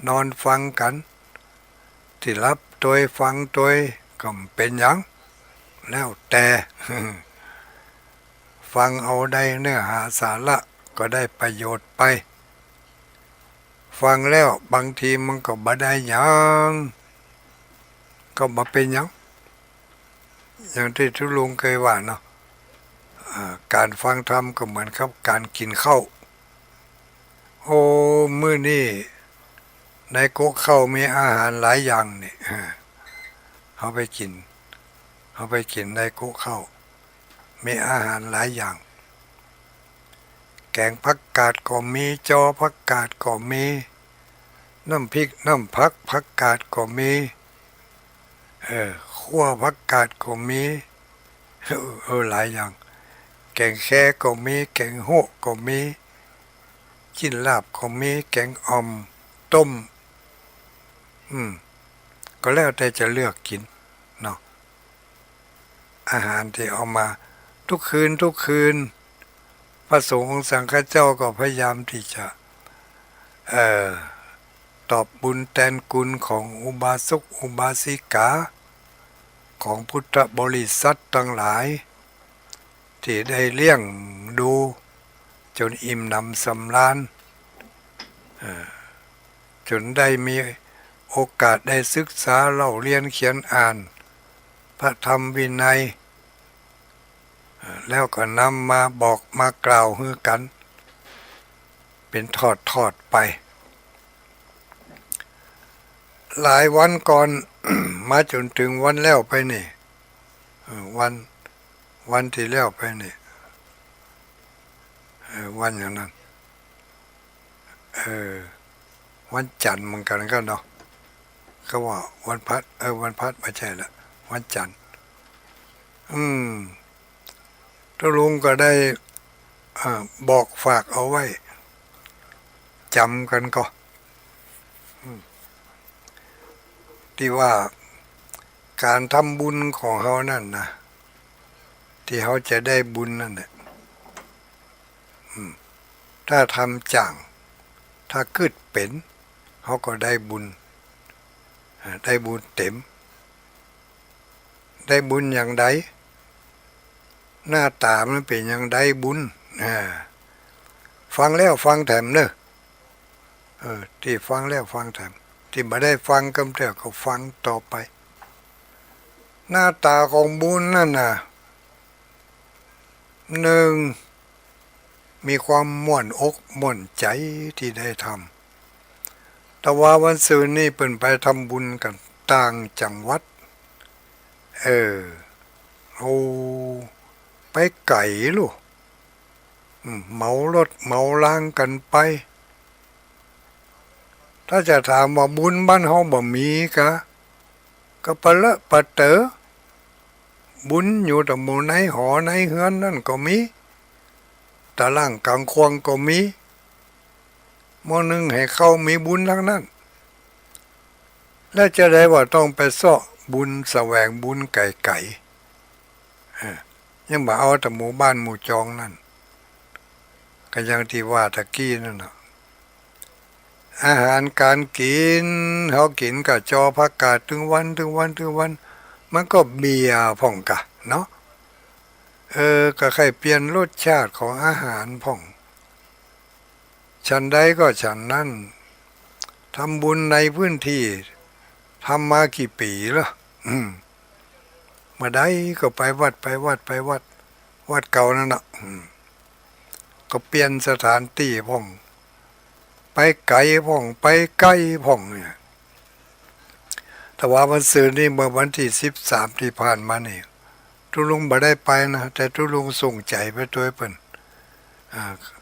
นอนฟังกันที่รับโดยฟังโดยก็เป็นอย่างแล้วแต่ฟังเอาได้เนื้อหาสาระก็ได้ประโยชน์ไป ฟังแล้วบางทีมันก็บ่ได้หยังก็มาเป็นหยังอย่างที่ทุลุงเคยว่าเนาะการฟังธรรมก็เหมือนกับการกินข้าวโอ้มื้อนี้ในก๊กข้าวมีอาหารหลายอย่างนี่เขาไปกินในก๊กข้าวมีอาหารหลายอย่างแกงผักกาดก็มีจอผักกาดก็มีน้ำพริกน้ำผักกาดก็มีขั่วผักกาดก็มีหลายอย่างแกงแค่ก็มีแกงโฮะก็มีจิ้นลาบก็มีแกงอ่อมต้มก็แล้วแต่จะเลือกกินเนาะอาหารที่เอามาทุกคืนพระสงฆ์ของสังฆเจ้าก็พยายามที่จะตอบบุญแทนคุณของอุบาสกอุบาสิกาของพุทธบริษัททั้งหลายที่ได้เลี้ยงดูจนอิ่มหนำสำราญจนได้มีโอกาสได้ศึกษาเล่าเรียนเขียนอ่านพระธรรมวินัยแล้วก็นำมาบอกมากล่าวให้กันเป็นทอดไปหลายวันก่อน มาจนถึงวันแล้วไปนี่วันที่แล้วไปนี่วันอย่างนั้นวันจันทร์เหมือนกันก็เนาะก็ว่าวันพัดไม่ใช่ละวันจันทร์ทุลุงก็ได้บอกฝากเอาไว้จำกันก็ที่ว่าการทำบุญของเขานั่นนะที่เขาจะได้บุญนั่นแหละถ้าทำจังถ้าคืดเป็นเขาก็ได้บุญเต็มได้บุญอย่างใดหน้าตามันเป็นอย่างใดบุญฟังแล้วฟังแถมเนอะที่ฟังแล้วฟังแถมที่ไม่ได้ฟังกำเถือก็ฟังต่อไปหน้าตาของบุญนั่นน่ะหนึ่งมีความม่วนอกม่วนใจที่ได้ทำแต่ว่าวันศุกร์นี่เปิ่นไปทำบุญกันต่างจังหวัดโอ้ไปไก่ลูกเหมารถเหมาล่างกันไปถ้าจะถามว่าบุญบ้านเฮาบ่มีก็ปะเลอะปะเต๋อบุญอยู่แต่หมู่ในหอในเฮือนนั่นก็มีตะล่างกลางควงก็มีมื้อนึงให้เข้ามีบุญทั้งนั้นแล้วจะได้ว่าต้องไปเสาะบุญแสวงบุญไก่ยังบ่เอาแต่หมู่บ้านหมู่จองนั่นก็อย่างที่ว่าตะกี้นั่นน่ะอาหารการกินเขากินกับจอผักกาดถึงวันมันก็เบียร์พ่องกะเนาะก็ใครเปลี่ยนรสชาติของอาหารพ่องฉันใดก็ฉันนั่นทำบุญในพื้นที่ทำมากี่ปีแล้วมาได้ก็ไปวัดวัดเก่านั่นน่ะก็เปลี่ยนสถานที่พ่องไปไกลพ่องไปใกล้พ่องเนี่ยแต่ว่าวันศุกร์นี่เมื่อวันที่13ที่ผ่านมานี่ทุลุงบ่ได้ไปนะแต่ทุลุงส่งใจไปตัวเปิ้น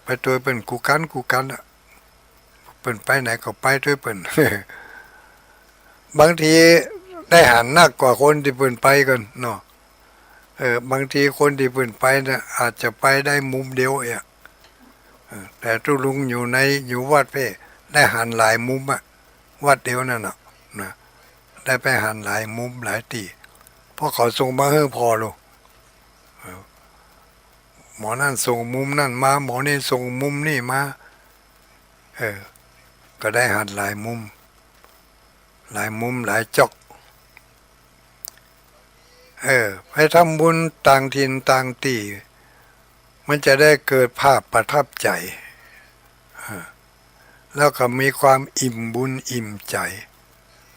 ไปตัวเปิ้นกูกันอ่ะเปิ้นไปไหนก็ไปด้วยเปิ้น บางทีได้หันหนักกว่าคนที่เปิ้นไปกันเนาะบางทีคนที่เปิ้นไปเนี่ยอาจจะไปได้มุมเดียวแต่ทุลุงอยู่วัดเพ่ได้หันหลายมุมอะวัดเดียวนั่นน่ะนะได้ไปหันหลายมุมหลายตีเพราะเขาส่งมาให้พอลูกหมอนั่นส่งมุมนั่นมาหมอนี่ส่งมุมนี่มาก็ได้หันหลายมุมหลายจอกไปทำบุญต่างถิ่นต่างตีมันจะได้เกิดภาพประทับใจ แล้วก็มีความอิ่มบุญอิ่มใจ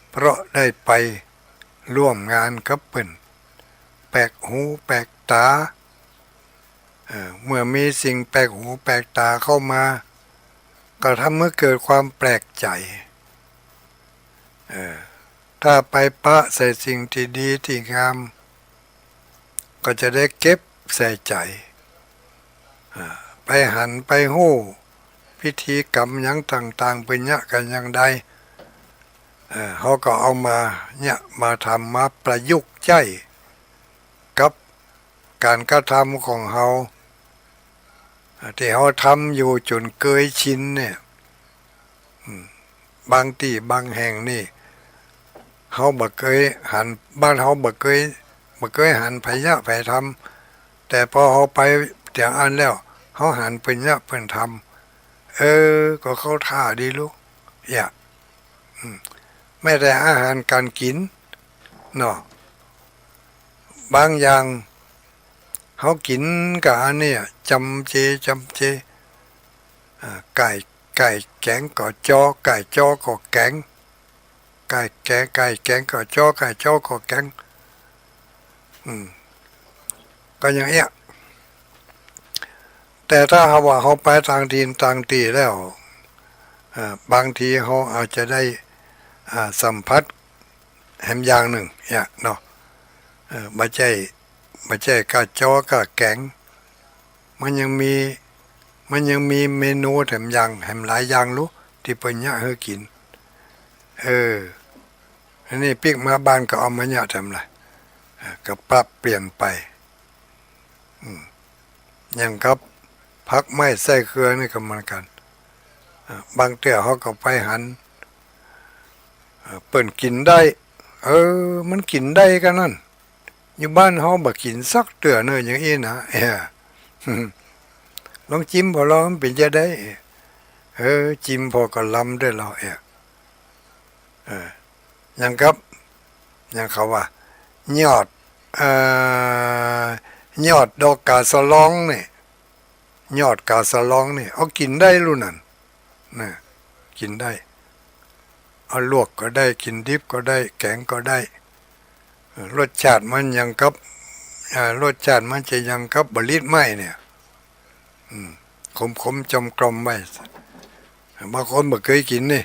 เพราะได้ไปร่วมงานกับเปิ้นแปลกหูแปลกตาเมื่อมีสิ่งแปลกหูแปลกตาเข้ามาก็ทำให้เกิดความแปลกใจถ้าไปปะใส่สิ่งที่ดีที่งามก็จะได้เก็บใส่ใจไปหันไปหู้พิธีกรรมอย่างต่างๆเป็นเนี่ยกันอย่างใดเขาก็เอามาเนี่ยมาทำมาประยุกต์ใช้กับการกระทำของเขาที่เขาทำอยู่จนเกยชินเนี่ยบางที่บางแห่งนี่เขาบ่เคยหันบ้านเขาบ่เคยหันไผยะไผทำแต่พอเขาไปแต่อันแล้วเขาหันเป็นยะเป็นทำก็เข้าท่าดีลูกอย่าไม่ได้อาหารการกินเนาะบางอย่างเขากินกับอันนี้จำเจไก่แกงก็จอไก่จอก็แกงไก่แกงก็จอไก่จอก็แกงก็อย่างเงี้ยแต่ถ้าว่าเขาไปทางดินทางตีแล้วบางทีเขาอาจจะได้สัมผัสแหมอย่างหนึ่งเนี่ยเนาะไม่ใช่กะจอกะแกงมันยังมีเมนูแถมหลายอย่างรู้ที่เป็นเนี่ยให้กินอันนี้ปิ๊กมาบ้านก็เอามาเนี่ยทำไรก็ปรับเปลี่ยนไปอย่างครับพักไม่ใส่เครือนี่ก็เหมือนกันบางเตี่ยเขาก็ไปหันเปิ่นกินได้มันกินได้กันนั่นอยู่บ้านเขาบ่กินสักเตื่อเนยอย่างนี้นะลองจิ้มพอลองเป็นจะได้จิ้มพอก็ล้ำด้วยเราอย่างครับอย่างเขาว่ายอดดอกกาสะลองเนี่ยยอดกาสะลองเนี่ยเอากินได้รู้นั่นนะกินได้เอาลวกก็ได้กินดิบก็ได้แกงก็ได้รสชาติมันยังกับรสชาติมันจะยังกับบลิตไหมเนี่ยขมจมกลมไว้บางคนบ่เคยกินนี่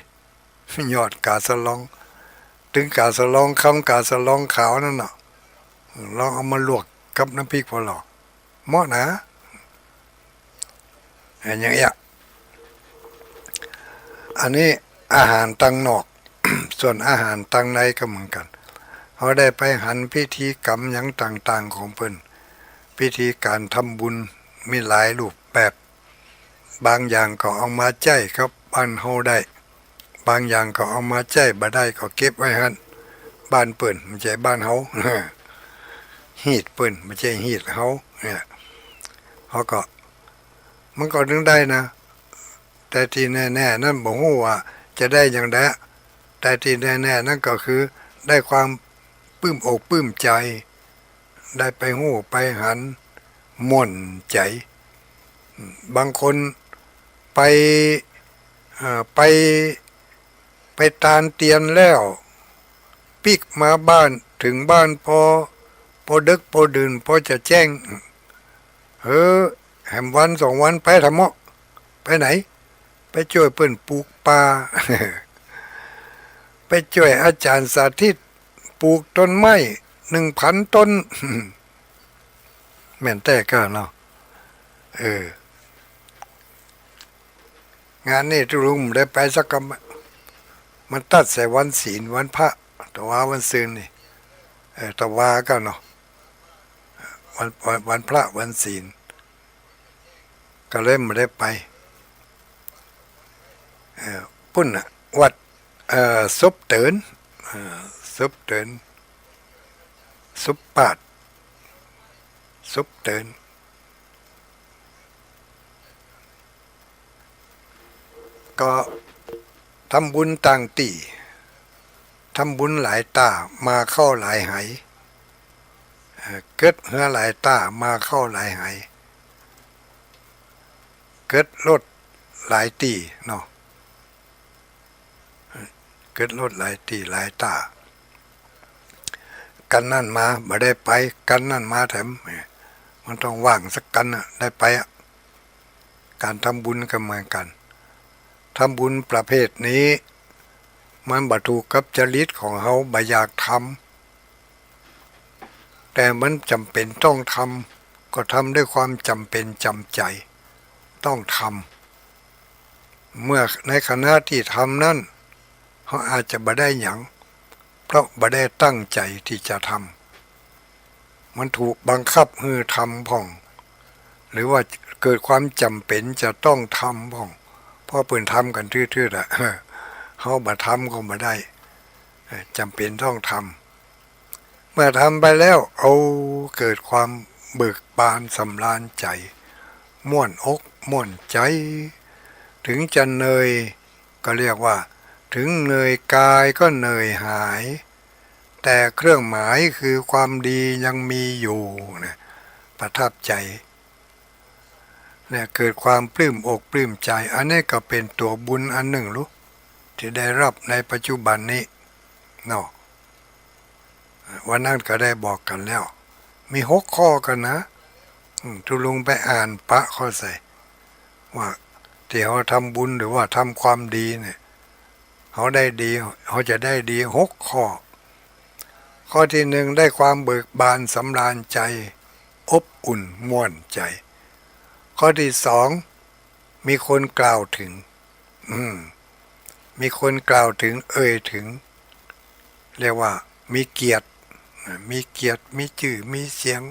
ยอดกาสะลองถึงกาสะลองคำกาสะลองขาวนั่นน่ะลองเอามาลวกกับน้ำพริกพอหรอเหมาะนะอย่างเงี้ยอันนี้อาหารตังนอก ส่วนอาหารตังในก็เหมือนกันเขาได้ไปหันพิธีกรรมอย่างต่างๆของเพิ่นพิธีการทำบุญมีหลายรูปแบบบางอย่างก็เอามาใจครับบ้านเฮาได้บางอย่างก็เอามาใจบ่ได้ก็เก็บไว้หั่นบ้านเปิ้นไม่ใช่บ้านเฮาฮีดเปิ้นไม่ใช่ฮีดเฮาเนี่ยเขาก็มันก็นึงได้นะแต่ที่แน่ๆนั่นบ่ฮู้ว่าจะได้อย่างใดแต่ที่แน่ๆนั่นก็คือได้ความปลื้มอกปลื้มใจได้ไปหู้ไปหันม่วนใจบางคนไปไปตานเตียนแล้วปิกมาบ้านถึงบ้านพอดึกพอดื่นพอจะแจ้งแหมวัน2 วันไปทำเมาะไปไหนไปช่วยเปิ้นปลูกป่า ไปช่วยอาจารย์สาธิตปลูกต้นไม้1,000 ต้น แม่นแต่ก็เนาะงานนี้ทุลุงได้ไปสักกำมันตัดใส่วันศีลวันพระแต่ว่าวันศีลนี่แต่ว่าก็เนาะวันพระวันศีลก็เลยไม่ได้ไปปุ่นวัดซุปเตินซุปปาดซุปเตินก็ทำบุญต่างตีทำบุญหลายตามาเข้าหลายไหเกิดเหือหลายตามาเข้าหลายไหเกิดรถหลายตีเนาะ เกิดลดหลายตีหลายตากันนั่นมาบ่ได้ไปกันนั่นมาแถมมันต้องว่างสักกันได้ไปการทำบุญก็เหมือนกันทำบุญประเภทนี้มันบ่ถูกกับจริตของเขาบ่อยากทำแต่มันจำเป็นต้องทำก็ทำด้วยความจำเป็นจำใจต้องทำเมื่อในขณะที่ทำนั้นเขาอาจจะบ่ได้หยังเพราะบ่ได้ตั้งใจที่จะทำมันถูกบังคับให้ทำพ่องหรือว่าเกิดความจำเป็นจะต้องทำพ่องเพราะเปิ่นทำกันทื่อๆเขาบ่ทำก็บ่ได้จำเป็นต้องทำเมื่อทำไปแล้วเอาเกิดความเบิกบานสำราญใจม่วนอกม่วนใจถึงจะเหนื่อยก็เรียกว่าถึงเหนื่อยกายก็เหนื่อยหายแต่เครื่องหมายคือความดียังมีอยู่นะประทับใจเนี่ยเกิดความปลื้มอกปลื้มใจอันนี้ก็เป็นตัวบุญอันหนึ่งรู้ที่ได้รับในปัจจุบันนี้เนาะวันนั้นก็ได้บอกกันแล้วมี6 ข้อกันนะทุลุงไปอ่านปะข้อใส่ว่าที่เขาทำบุญหรือว่าทำความดีเนี่ยเขาได้ดีเขาจะได้ดี6 ข้อข้อที่1ได้ความเบิกบานสำราญใจอบอุ่นม่วนใจข้อที่2มีคนกล่าวถึงมีคนกล่าวถึงเอ่ยถึงเรียกว่ามีเกียรติมีชื่อมีเสียง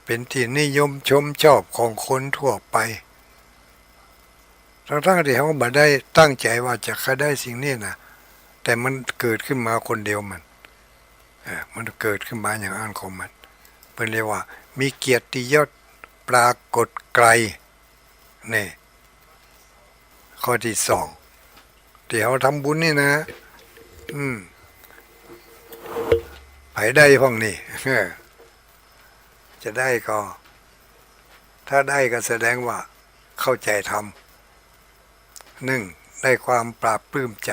เป็นที่นิยมชมชอบของคนทั่วไปทั้งที่เขาบ่ได้ตั้งใจว่าจะได้สิ่งนี้นะแต่มันเกิดขึ้นมาคนเดียวมันเกิดขึ้นมาอย่างอันของมันเป็นเรียกว่ามีเกียรติยศปรากฏไกลนี่ข้อที่2ที่เขาทำบุญนี่นะไผได้ห้องนี่จะได้ก็ถ้าได้ก็แสดงว่าเข้าใจทำ1ได้ความปราบปลื้มใจ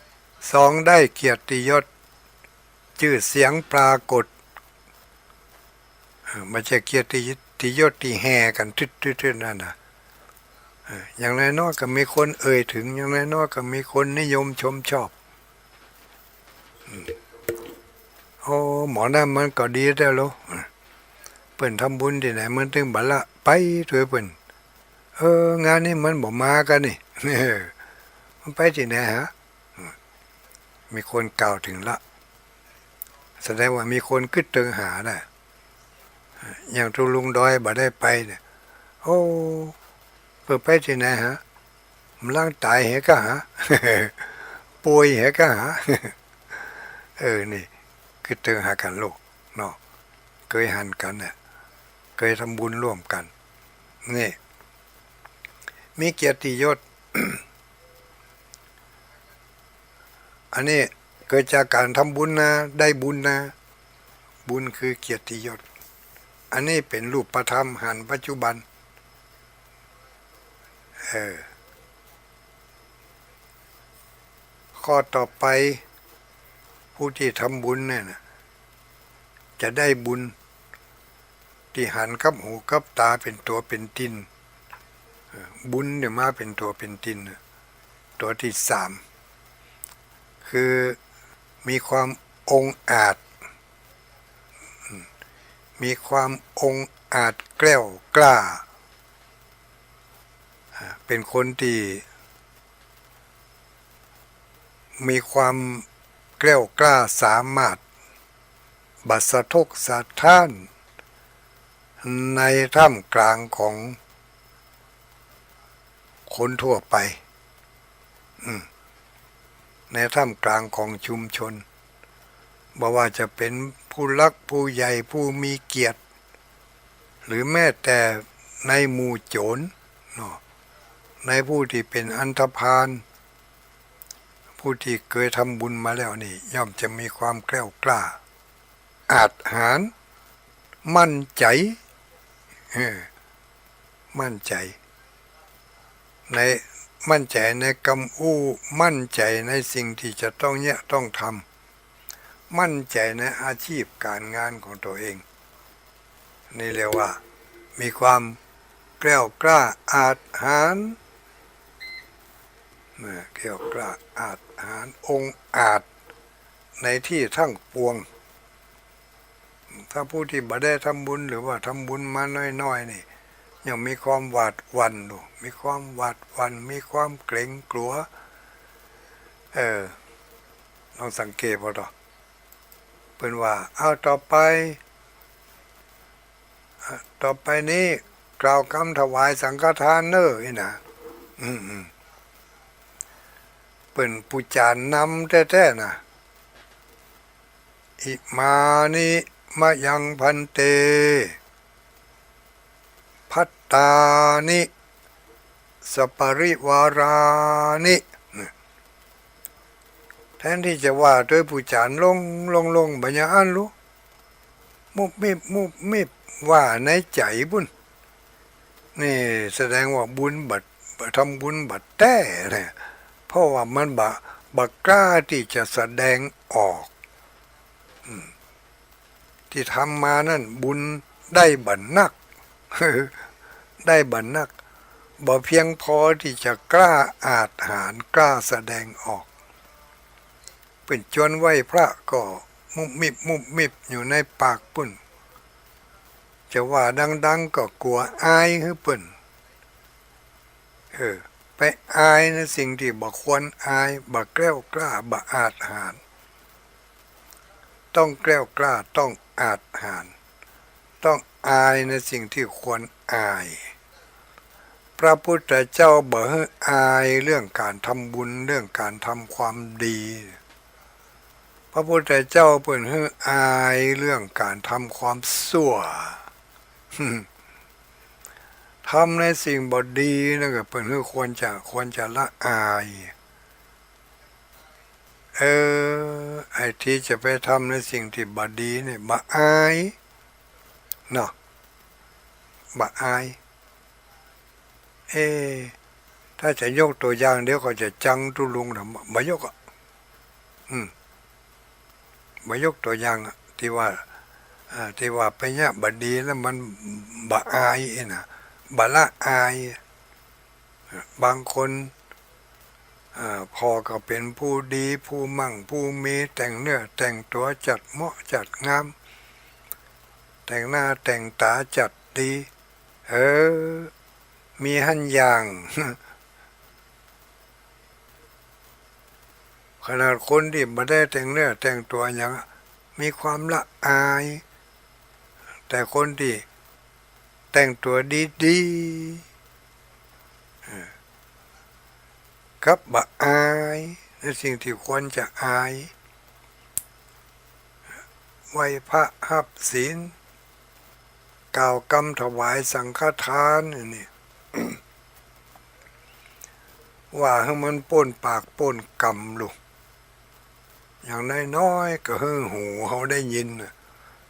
2ได้เกียรติยศชื่อเสียงปรากฏไม่ใช่เกียรติยศที่แห่กันทึดๆนั่นนะอย่างน้อยๆก็มีคนเอ่ยถึงอย่างน้อยๆก็มีคนนิยมชมชอบโอ้หมอนั่นมันก็ดีแล้วลูกเปิ่นทำบุญที่ไหนมันถึงบัลละไปด้วยเปิ่นงานนี้มันบ่มากันนี่มันไปที่ไหนฮะมีคนกล่าวถึงละแสดงว่ามีคนขึ้นเติงหาน่ะอย่างทุลุงดอยบ่ได้ไปเนี่ยโอ้เปิดไปที่ไหนฮะมันร่างตายเหรอฮะป่วยเหรอฮะนี่คือเติงหากันโลกเนาะเคยหันกันเนี่ยเคยทำบุญร่วมกันนี่มีเกียรติยศ อันนี้เกิดจากการทำบุญนะได้บุญนะบุญคือเกียรติยศอันนี้เป็นรูปธรรมหันปัจจุบันข้อต่อไปผู้ที่ทำบุญเนี่ยนะจะได้บุญที่หันกับหูกับตาเป็นตัวเป็นตินบุญเนี่ยมาเป็นตัวเป็นตินตัวที่3คือมีความองอาจมีความองอาจแกล้วกล้าเป็นคนที่มีความแกล้วกล้าสามารถบัดสะทกสะท้านในท่ามกลางของคนทั่วไปในท่ามกลางของชุมชนบ่ว่าจะเป็นผู้ลักผู้ใหญ่ผู้มีเกียรติหรือแม้แต่ในหมู่โจรในผู้ที่เป็นอันธพาลผู้ที่เคยทำบุญมาแล้วนี่ย่อมจะมีความแกล้วกล้าอาจหาญมั่นใจมั่นใจใน มั่นใจในกำอู้มั่นใจในสิ่งที่จะต้องต้องทำมั่นใจในอาชีพการงานของตัวเองนี่เรียกว่ามีความแกล้วกล้าอาจหาญแกล้วกล้าอาจหาญองอาจในที่ทั้งปวงถ้าผู้ที่บ่ได้ทำบุญหรือว่าทำบุญมาน้อยๆนี่ยังมีความหวาดหวั่นอยู่มีความหวาดหวั่นมีความเกรงกลัวลองสังเกตบ่ต่อเพิ่นว่าเอาต่อไปนี้กล่าวคำถวายสังฆทานเน้อนี่นะเปิ่นผู้จารนำแท้ๆนะอิมานิมะยังพันเตพัตตานิสปริวารานิแทนที่จะว่าด้วยผู้จารลงบัญญัติรู้มุบมิบว่าในใจบุญนี่แสดงว่าบุญบัดทำบุญบัดแต้เนี่ยเพราะว่ามันบักกล้าที่จะแสดงออกที่ทำมานั่นบุญได้บันนัก ได้บันนักบ่เพียงพอที่จะกล้าอาจหาญกล้าแสดงออกเป็นจวนไหวพระก็มุบมิบอยู่ในปากปุ่นจะว่าดังก็กลัวอายคือเปิ่นไปอายในสิ่งที่บ่ควรอายบ่แกล้วกล้าบ่อาจหาญต้องแกล้วกล้าต้องอาจหาญต้องอายในสิ่งที่ควรอายพระพุทธเจ้าบ่ให้อายเรื่องการทำบุญเรื่องการทำความดีพระพุทธเจ้าเพิ่นให้อายเรื่องการทำความชั่วทำในสิ่งบ่ดีนั่นก็เพิ่นให้ควรจะละอายไอ้ที่จะไปทำในสิ่งที่บ่ดีเนี่ยบ่อายเนาะบ่อายถ้าจะยกตัวอย่างเดี๋ยวก็จะจังตุลุงนะบ่ยกอ่ะบ่ยกตัวอย่างที่ว่าไปเนี่ยบ่ดีแล้วมันบ่อายนะบ่ละอายบางคนพอก็เป็นผู้ดีผู้มั่งผู้มีแต่งเนื้อแต่งตัวจัดเหมาะจัดงามแต่งหน้าแต่งตาจัดดีมีหันอย่างขนาดคนที่ไม่ได้แต่งเนื้อแต่งตัวอย่างมีความละอายแต่คนที่แต่งตัวดีกับบ่อายในสิ่งที่ควรจะอายไหว้พระหับศีลกล่าวคำถวายสังฆทานนี่ ว่าให้มันป้นปากป้นกำลูกอย่างน้อยๆก็ให้หูเขาได้ยิน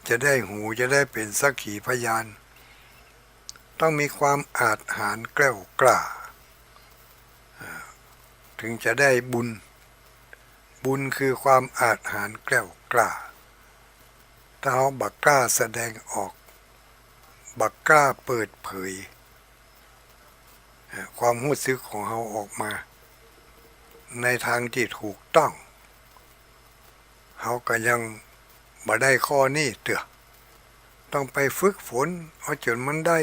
จะได้หูจะได้เป็นสักขีพยานต้องมีความอาจหาญแกล้วกล้าถึงจะได้บุญคือความอาจหาญแกล้วกล้าถ้าเขาบักกล้าแสดงออกบักกล้าเปิดเผยความรู้สึกของเขาออกมาในทางที่ถูกต้องเขาก็ยังบ่ได้ข้อนี้เถอะต้องไปฝึกฝนเอาจนมันได้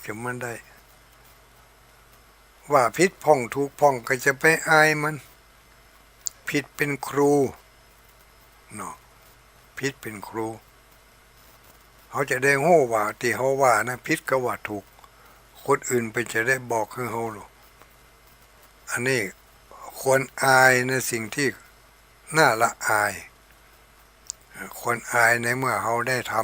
จนมันได้ว่าผิดพ้องถูกพ้องก็จะไปอายมันผิดเป็นครูเนาะผิดเป็นครูเขาจะได้โง่ว่าที่เขาว่านะผิดก็ว่าถูกคนอื่นไปจะได้บอกให้เขาหรอกอันนี้ควรอายในสิ่งที่น่าละอายควรอายในเมื่อเขาได้ท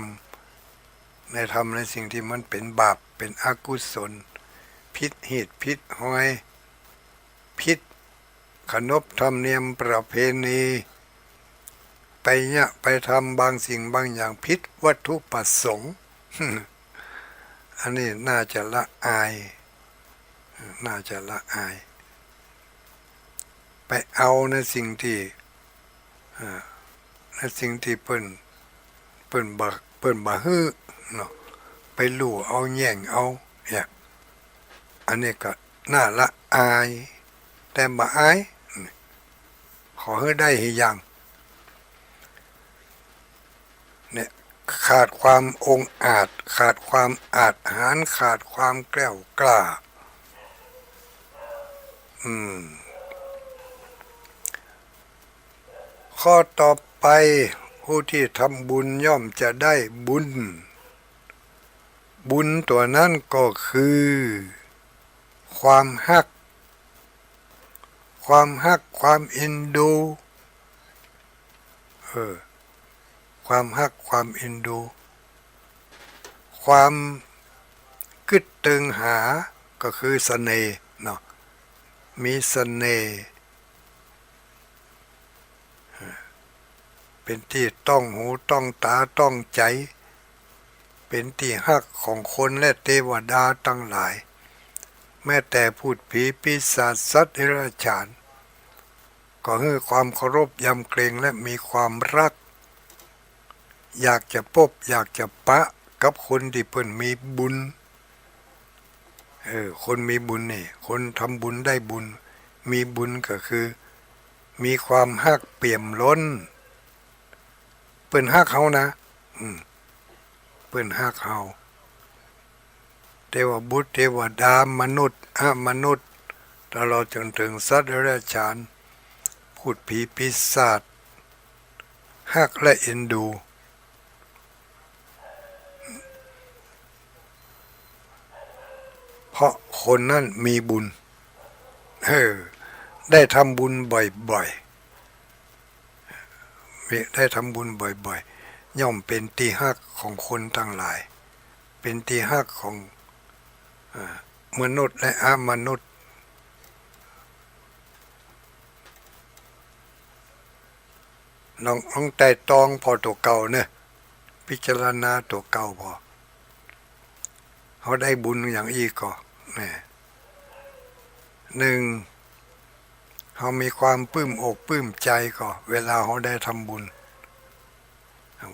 ำในสิ่งที่มันเป็นบาปเป็นอกุศลผิดเหตุผิดหอยผิดขนบธรรมเนียมประเพณีไปทำบางสิ่งบางอย่างผิดวัตถุประสงค์ อันนี้น่าจะละอาย น่าจะละอายไปเอาในสิ่งที่ในสิ่งที่เปิ้นบ่ฮื้อเนาะไปลู่เอาแย่งเอาเนี่ยอันนี้ก็น่าละอายแต่บ่อายขอให้ได้ให้ยังเนี่ยขาดความองอาจขาดความอาจหาญขาดความแกล้วกล้าข้อต่อไปผู้ที่ทำบุญย่อมจะได้บุญบุญตัวนั้นก็คือความฮักความเอ็นดูความฮักความเอ็นดูความกึดตึงหาก็คือเสน่ห์เนาะมีเสน่ห์เป็นที่ต้องหูต้องตาต้องใจเป็นที่ฮักของคนและเทวดาทั้งหลายแม้แต่พูดผีปีศาจสัตว์เดรัจฉานก็ให้ความเคารพยำเกรงและมีความรักอยากจะพบอยากจะปะกับคนที่เพิ่นมีบุญคนมีบุญนี่คนทำบุญได้บุญมีบุญก็คือมีความฮักเปี่ยมล้นเปิ้นฮักเขานะเปิ้นฮักเขาเทวบุตรเทวดามนุษย์มนุษย์ตลอดจนถึงสัตว์เดรัจฉานพูดผีปีศาจฮักและเอ็นดูเพราะคนนั้นมีบุญได้ทำบุญบ่อยๆได้ทำบุญบ่อยๆย่อมเป็นที่ฮักของคนทั้งหลายเป็นที่ฮักของมนุษย์และมนุษย์น้องแต่ตองพอตัวเก่าเนี่ยพิจารณาตัวเก่าพอเขาได้บุญอย่างอีกก็เนี่ยหนึ่งเขามีความปลื้มอกปลื้มใจก็เวลาเขาได้ทำบุญ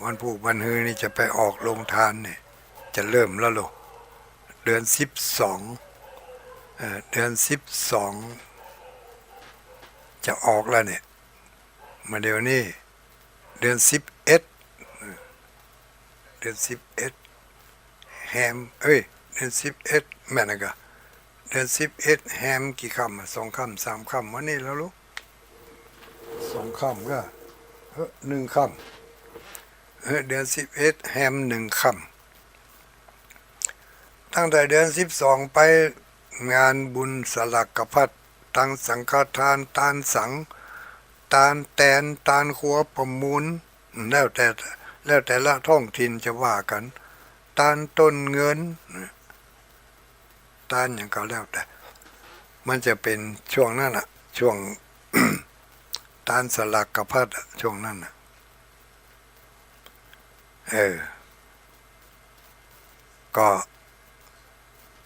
วันพุธวันฮือนี่จะไปออกโรงทานเนี่ยจะเริ่มแล้วหรอเดือน12จะออกแล้วเนี่ยมาเดี๋ยวนี้เดือน11แฮมเดือน11แม่นะกะเดือน11แฮมกี่ค่ำ2 ค่ำ3 ค่ำวันนี้แล้วลูก2 ค่ำก็1 ค่ำเดือน11แฮม1 ค่ำตั้งแต่เดือน12ไปงานบุญสลักกพัดตั้งสังฆทานทานสังทานแตนทานครัวประมูลแล้วแต่ละท้องถิ่นจะว่ากันทานต้นเงินทานอย่างก็แล้วแต่มันจะเป็นช่วงนั้นช่วง ทานสลักกพัดช่วงนั้นก็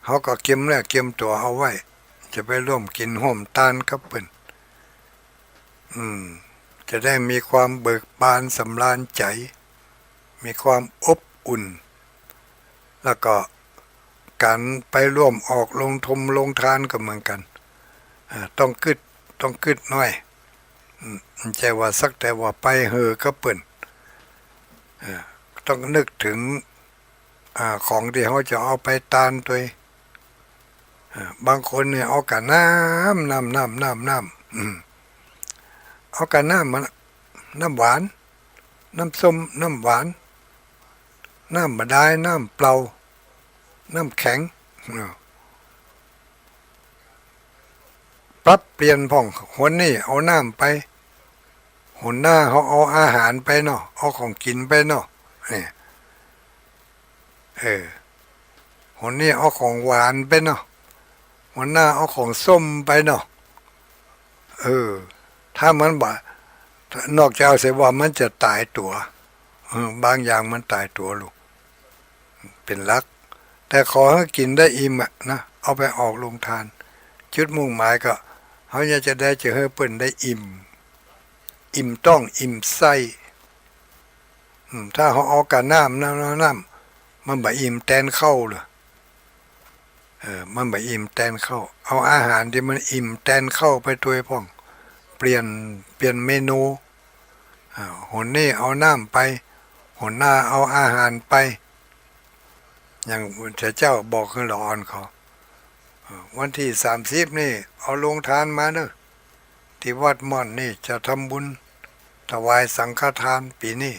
เขาก็เก็บแล้วเก็บตัวเอาไว้จะไปร่วมกินห่มทานกับเปิ้นจะได้มีความเบิกบานสำราญใจมีความอบอุ่นแล้วก็การไปร่วมออกลงทานก็เหมือนกันต้องกึดหน่อยใจว่าสักแต่ว่าไปก็เปิ้นต้องนึกถึงของที่เขาจะเอาไปทานตัวบางคนเนี่ยเอากะน้ำเอากะน้ำหวานน้ำส้มน้ำหวานน้ำบาดาลน้ำเปล่าน้ำแข็งปรับเปลี่ยนพ่องคนนี่เอาน้ำไปหนหน้าเขาเอาอาหารไปเนาะเอาของกินไปเนาะนี่หนนี่เอาของหวานไปเนาะหนหน้าเอาของส้มไปเนาะถ้ามันบ่นอกจากเสียว่ามันจะตายตัวบางอย่างมันตายตัวลูกเป็นลักแต่ขอให้กินได้อิ่มนะเอาไปออกโรงทาน จุดมุ่งหมายก็เขาอยากจะได้จะให้เปิ้นได้อิ่มต้องอิ่มไส้ถ้าเขาเอากันน้ำมันบ่อิ่มแตนเข้าเลยมันบ่อิ่มแตนเข้าเอาอาหารที่มันอิ่มแตนเข้าไปตัวพ่องเปลี่ยนเมนูหนนี้เอาน้ำไปหนหน้าเอาอาหารไปอย่างพระเจ้าบอกคือละอ่อนเขาวันที่30นี่เอาลงทานมาเนอะที่วัดม่อนนี่จะทำบุญถวายสังฆทานปีนี้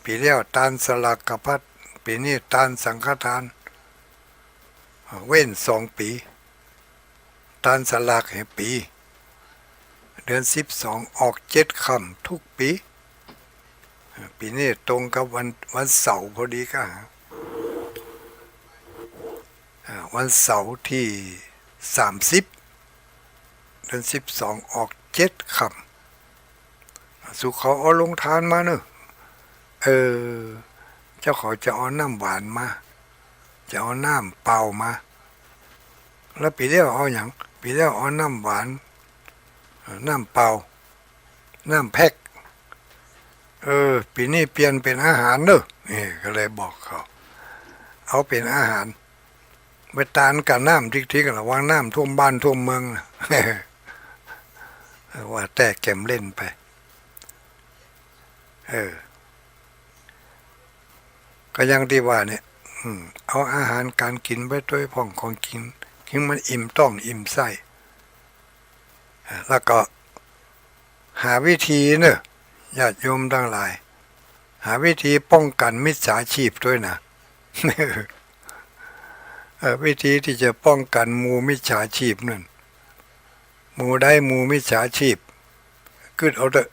ปีแล้วทานสลักกพัดปีนี้ทานสังฆทานเว้น2 ปีทานสลักให้ปีเดือน12ออก7 ค่ำทุกปีปีนี้ตรงกับวันเสาร์พอดีก็วันเสาร์ที่30เดือน12ออก7 ค่ำสุเขาเอาลงทานมาเนอะเจ้าเขาจะเอาน้ำหวานมาจะเอาน้ำเปล่ามาแล้วปีแล้วเอาอย่างปีแล้วเอาน้ำหวานน้ำเปล่าน้ำแพ็คปีนี้เปลี่ยนเป็นอาหารเนอะนี่ก็เลยบอกเขาเอาเป็นอาหารไปตานกับน้ำทิกๆกันระวังน้ำท่วมบ้านท่วมเมืองนะ ว่าแต่แกมเล่นไปก็ยังที่ว่าเนี่ยเอาอาหารการกินไปด้วยพ่องของกินมันอิ่มต้องอิ่มไส้แล้วก็หาวิธีเนอะญาติโยมทั้งหลายหาวิธีป้องกันมิจฉาชีพด้วยนะ วิธีที่จะป้องกันหมู่มิจฉาชีพนั่นหมู่ได้หมู่มิจฉาชีพขึ้นเอาเถอะ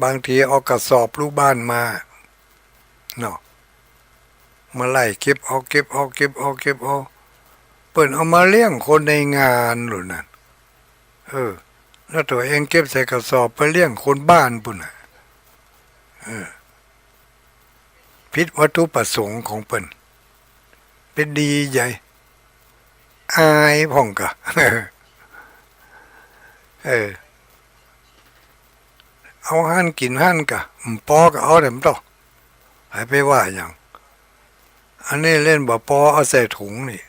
บางทีเอากระสอบลูกบ้านมาเนาะมาไล่เก็บเอาเปิ้นเอามาเลี้ยงคนในงานหรือนั่นแล้วตัวเองเก็บใส่กระสอบไปเลี้ยงคนบ้านปุ่นผิดวัตถุประสงค์ของเปิ้นเป็นดีใหญ่อายพ่องกะเอาหั่นกินหั่นกะปอก็เอาแต่มต่อให้ไปว่าอย่างอันนี้เล่นบ่ปอเอาใส่ถุงนี่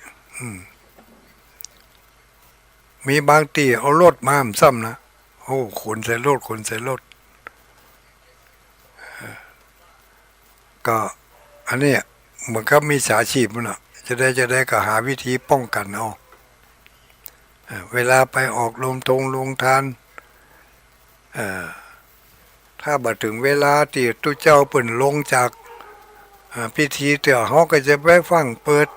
มีบางตีเอารถมาซ้ำนะโอ้คนใส่รถก็อันนี้เหมือนกับมีสาชีพมันอ่ะจะได้ก็หาวิธีป้องกันเอาเวลาไปออกลงทานถ้าบัดถึงเวลาที่ตุเจ้าเปิ่นลงจากพิธีเตี่ยเขาก็จะไปฟังเปิด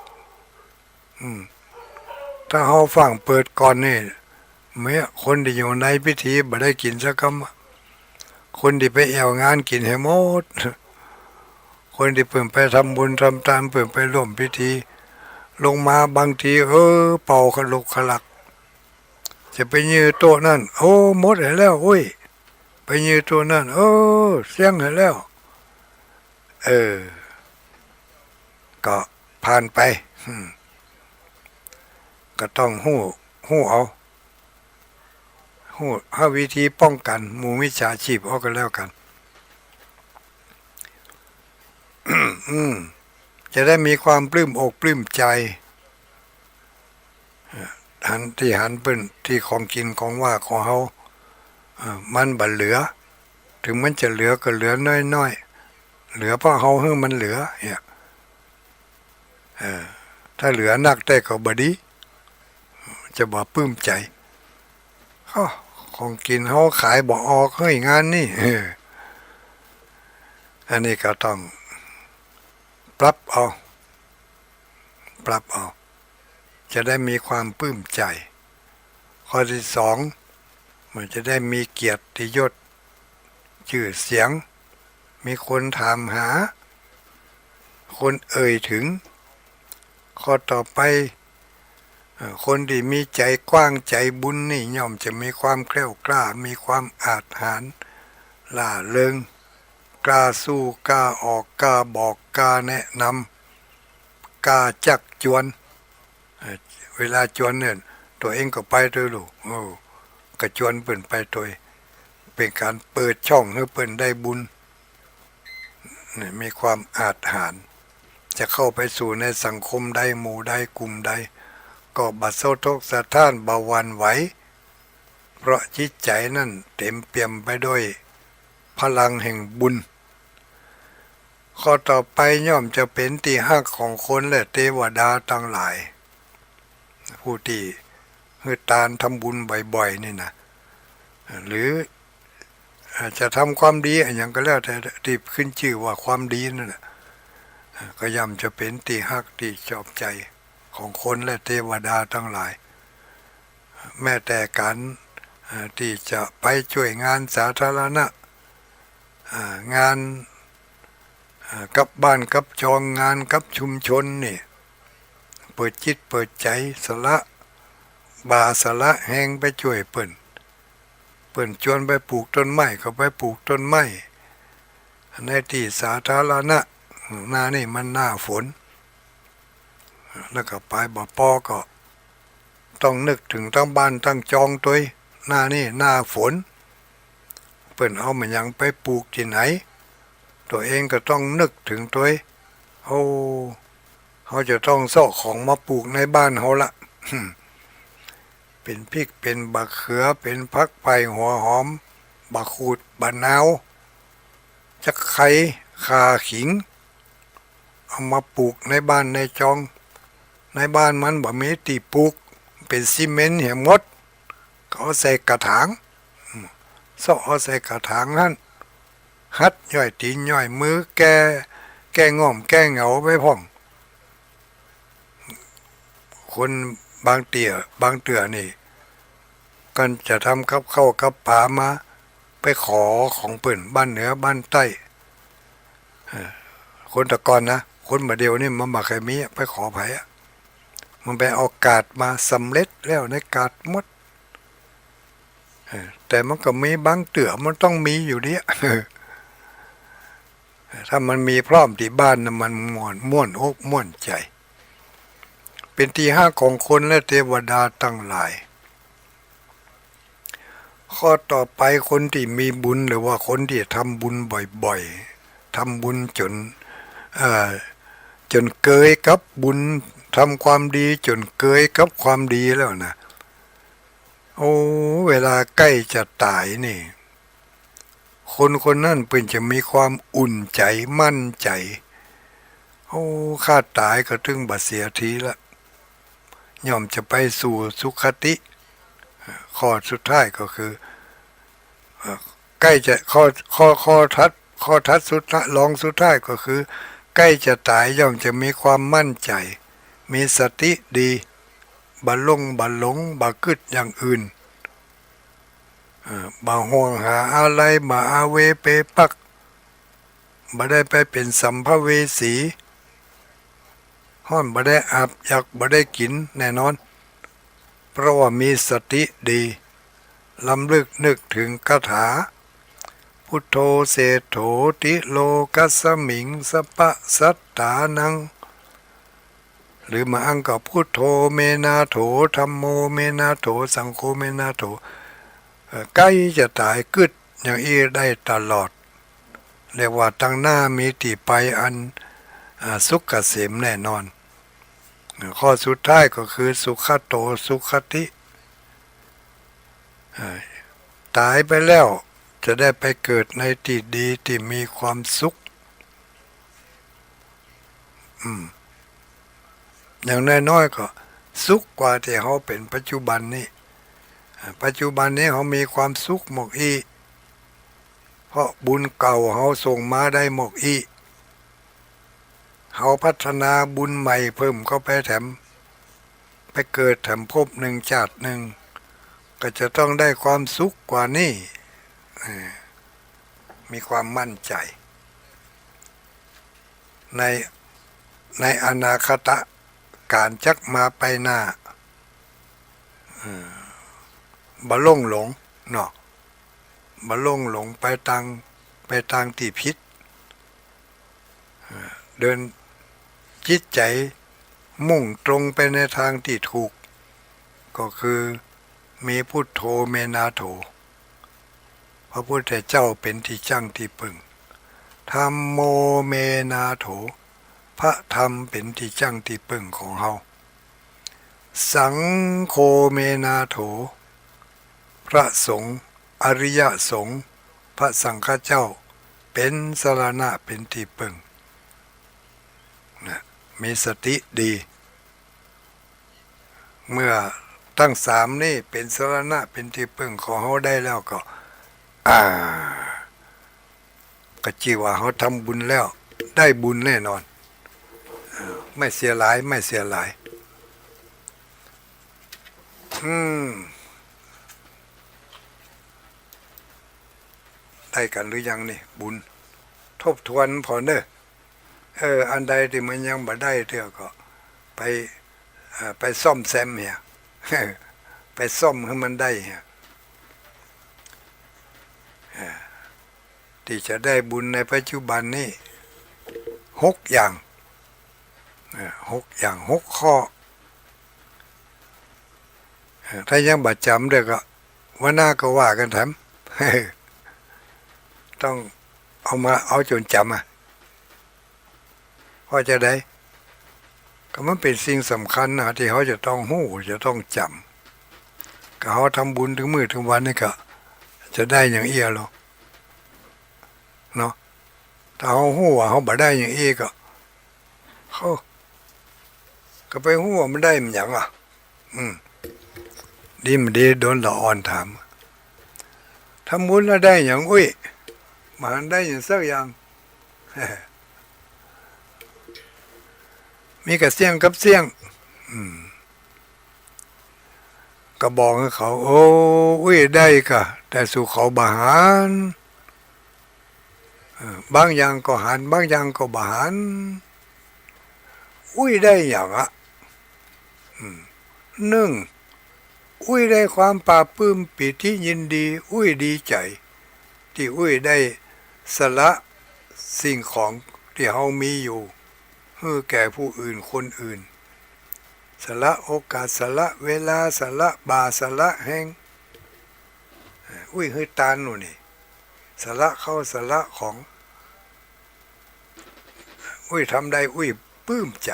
ถ้าเขาฟังเปิดก่อนนี่เมื่อคนที่อยู่ในพิธีบ่ได้กินสักคำคนที่ไปแอวงานกินให้หมดคนที่เปิ่นไปทำบุญทำทานเปิ่นไปร่วมพิธีลงมาบางทีเป่าขลุกขลักจะไปยืนโต๊ะนั่นโอ้หมดแล้วโอ้ยไปยืนโต๊ะนั่นเสียงแล้วก็ผ่านไปก็ต้องหู้เอาหาวิธีป้องกันหมู่มิจฉาชีพเอากันแล้วกันจะได้มีความปลื้มอกปลื้มใจหันเป็นที่ของกินของว่าของเขามันบัดเหลือถึงมันจะเหลือก็เหลือน้อยเหลือเพราะเขาให้มันเหลือเนี่ยถ้าเหลือนักได้ก็บดีจะบ่ปลื้มใจของกินเขาขายบ่ออกให้งานนี่อันนี้ก็ต้องปรับเอาจะได้มีความปลื้มใจข้อที่2มันจะได้มีเกียรติยศชื่อเสียงมีคนถามหาคนเอ่ยถึงข้อต่อไปคนที่มีใจกว้างใจบุญนี่ย่อมจะมีความแกล้วกล้ามีความอาจหาญล่าเริงกล้าสู้กล้าออกกล้าบอกกล้าแนะนำกล้าจักจวน เวลาจวนเนี่ยตัวเองก็ไปด้วยลูกก็จวนเปิ่นไปตัวเป็นการเปิดช่องให้เปิ่นได้บุญนี่มีความอาจหาญจะเข้าไปสู่ในสังคมใดหมู่ใดกลุ่มใดก็บัดเศร้าทุกข์สะท้านเบาหวานไหวเพราะจิตใจนั่นเต็มเปี่ยมไปด้วยพลังแห่งบุญข้อต่อไปย่อมจะเป็นที่ฮักของคนและเทวดาทั้งหลายผู้ที่คือตานทำบุญบ่อยๆนี่นะหรือจะทำความดีอย่างก็แล้วแต่ที่ขึ้นชื่อว่าความดีนั่นแหละก็ย่อมจะเป็นที่ฮักที่ชอบใจของคนและเทวดาทั้งหลายแม้แต่การที่จะไปช่วยงานสาธารณะงานกับบ้านกับจองงานกับชุมชนนี่เปิดจิตเปิดใจสละบาสละแหงไปช่วยเปิ่นชวนไปปลูกต้นไม้ก็ไปปลูกต้นไม้ในที่สาธารณะหน้านี่มันหน้าฝนแล้วก็ไปบ่ปอก็ต้องนึกถึงทั้งบ้านทั้งจองตัวหน้านี่หน้าฝนเปิ่นเอามันยังไปปลูกที่ไหนตัวเองก็ต้องนึกถึงตัวเขาจะต้องเสาะของมาปลูกในบ้านเขาละเป็นพริกเป็นบะเขือเป็นผักไผ่หัวหอมบะขูดบะนาวจักไข่ข่าขิงเอามาปลูกในบ้านในจองในบ้านมันบ่มีที่ปลูกเป็นซีเมนต์เหี่ยมดเขาใส่กระถางเสาะเอาใส่กระถางนั่นฮัดย่อยตีนย่อยมือแก้ง่อมแก้เหงาไปพ่องคนบางเตือนี่กันจะทำกับข้าวกับปลามาไปขอของเปิ่นบ้านเหนือบ้านใต้คนตะกอนนะคนมาเดียวนี่มันมาเคยมีไปขอไผมันไปเอากาดมาสำเร็จแล้วในกาดมดแต่มันก็มีบางเตือมันต้องมีอยู่เนี่ยถ้ามันมีพร้อมที่บ้านนะมันม่วนอกม่วนใจเป็นที่ฮักของคนและเทวดาทั้งหลายข้อต่อไปคนที่มีบุญหรือว่าคนที่ทำบุญบ่อยๆทำบุญจนเกยกับบุญทำความดีจนเกยกับความดีแล้วนะเวลาใกล้จะตายนี่คนนั้นเพิ่งจะมีความอุ่นใจมั่นใจข้าตายก็ถึงบัดเสียทีละย่อมจะไปสู่สุคติข้อสุดท้ายก็คือใกล้จะข้อทัดสุดท้ายรองสุดท้ายก็คือใกล้จะตายย่อมจะมีความมั่นใจมีสติดีบ่หลงบ่กึดอย่างอื่นบ่ห่วงหาอะไรบ่อาเวเปปักบ่ได้ไปเป็นสัมภเวสีห้อนบ่ได้อาบอยากบ่ได้กินแน่นอนเพราะว่ามีสติดีลำลึกนึกถึงคาถาพุทโธเสโถติโลกัสสมิงสปะสัตตานังหรือมาอังกับพุทโธเมนาโถธัมโมเมนาโถสังโฆเมนาโถใกล้จะตายกึดอย่างอี้ได้ตลอดเรียกว่าตั้งหน้ามีที่ไปอันสุขเกษมแน่นอนข้อสุดท้ายก็คือสุขโตสุขติตายไปแล้วจะได้ไปเกิดในที่ดีที่มีความสุขอย่างน้อยๆก็สุขกว่าที่เขาเป็นปัจจุบันนี้เขามีความสุขหมกอีเพราะบุญเก่าเขาส่งมาได้หมกอีเขาพัฒนาบุญใหม่เพิ่มเข้าไปแถมไปเกิดแถมภพหนึ่งชาติหนึ่งก็จะต้องได้ความสุขกว่านี้มีความมั่นใจในอนาคตการจักมาไปหน้าบ่หลงเนาะบ่หลงไปทางที่ผิดเดินจิตใจมุ่งตรงไปในทางที่ถูก ก็คือมีพุทโธเมนาโถพระพุทธเจ้าเป็นที่จั่งที่พึ่งธัมโมเมนาโถพระธรรมเป็นที่จั่งที่พึ่งของเฮาสังโฆเมนาโถพระสงฆ์อริยสงฆ์พระสังฆเจ้าเป็นสรณะเป็นที่พึ่งนะมีสติดีเมื่อทั้งสามนี่เป็นสรณะเป็นที่พึ่งของเขาได้แล้วก็ก็จีว่าเขาทำบุญแล้วได้บุญแน่นอนไม่เสียหลายไม่เสียหลายได้กันหรือยังนี่บุญทบทวนพอเนอะอันใดที่มันยังบ่ได้เท่าก็ไปซ่อมแซมเหี่ยไปซ่อมให้มันได้เหี่ยที่จะได้บุญในปัจจุบันนี้6 อย่าง6 อย่าง6 ข้อถ้ายังบัดจำเด็กก็ว่าหน้าก็ว่ากันทำต้องเอาจนจำพอจะได้ก็มันเป็นสิ่งสำคัญนะที่เขาจะต้องหู้จะต้องจำก็เขาทำบุญถึงมื้อถึงวันนี่ก็จะได้อย่างเอี้ยหรอกเนาะถ้าเขาหู้ว่าเขาบ่ได้อย่างเอี้ยก็ไปหู้ว่ามันได้มันอย่างดีมันดีโดนละอ่อนถามทำบุญแล้วได้อย่างมันได้อย่างสักอย่างมีกับเสี่ยงกับเสี่ยงก็บอกให้เขาได้ค่ะแต่สู่เขาบาหารบางอย่างก็หันบางอย่างก็บาหารได้อย่างหนึ่งได้ความปราบปลื้มปิติยินดีดีใจที่ได้สละสิ่งของที่เขามีอยู่แก่ผู้อื่นคนอื่นสละโอกาสสละเวลาสละบาสละแห่งให้ตาหนูนี่สละเข้าสละของทำได้ปลื้มใจ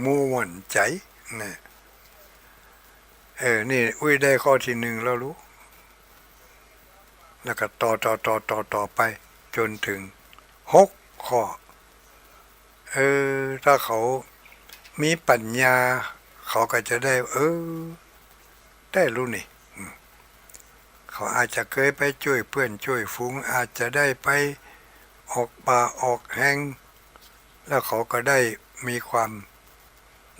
ม่วนใจนี่นี่ได้ข้อที่1แล้วรู้แล้วก็ต่อไปจนถึง6 ข้อถ้าเขามีปัญญาเขาก็จะได้ได้รู้นี่เขาอาจจะเคยไปช่วยเพื่อนช่วยฝูงอาจจะได้ไปออกป่าออกแห่งแล้วเขาก็ได้มีความ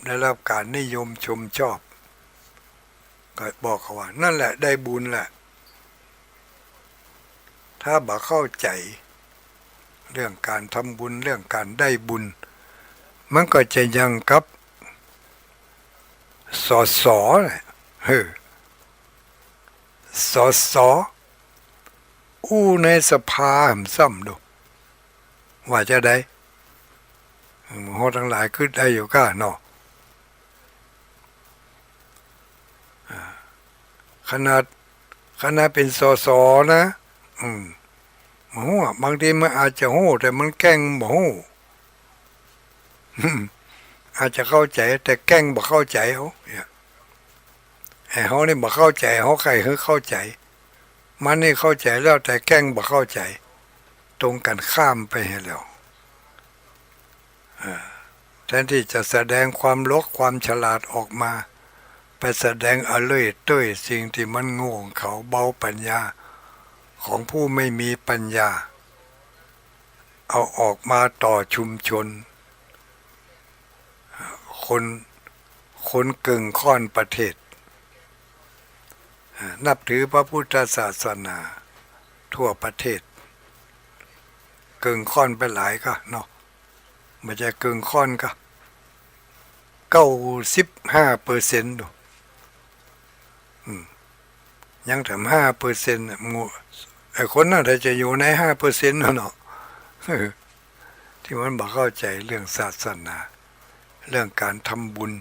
ได้รับการนิยมชมชอบก็บอกเขาว่านั่นแหละได้บุญแหละถ้าบ่เข้าใจเรื่องการทำบุญเรื่องการได้บุญมันก็จะยังกับสอสอสอสอในสภาซ้ำดูว่าจะได้โหทั้งหลายขึ้นได้อยู่ก้าเนาะขนาดเป็นสอสอนะบางทีมันอาจจะโห่แต่มันแกล้งบ่โห่อาจจะเข้าใจแต่แกล้งบ่เข้าใจเขาเขานี่บ่เข้าใจเขาใครเข้าใจมันนี่เข้าใจแล้วแต่แกล้งบ่เข้าใจตรงกันข้ามไปให้แล้วแทนที่จะแสดงความลกความฉลาดออกมาไปแสดงสิ่งที่มันโง่ของเขาเบาปัญญาของผู้ไม่มีปัญญาเอาออกมาต่อชุมชนคนกึ่งค่อนประเทศนับถือพระพุทธศาสนาทั่วประเทศกึ่งค่อนไปหลายก็เนาะไม่ใช่กึ่งค่อนก็95%ดูยังถึง5%งูไอ้คนน่าจะอยู่ใน5%เนาะที่มันบอกเข้าใจเรื่องศาสนาเรื่องการทำบุญ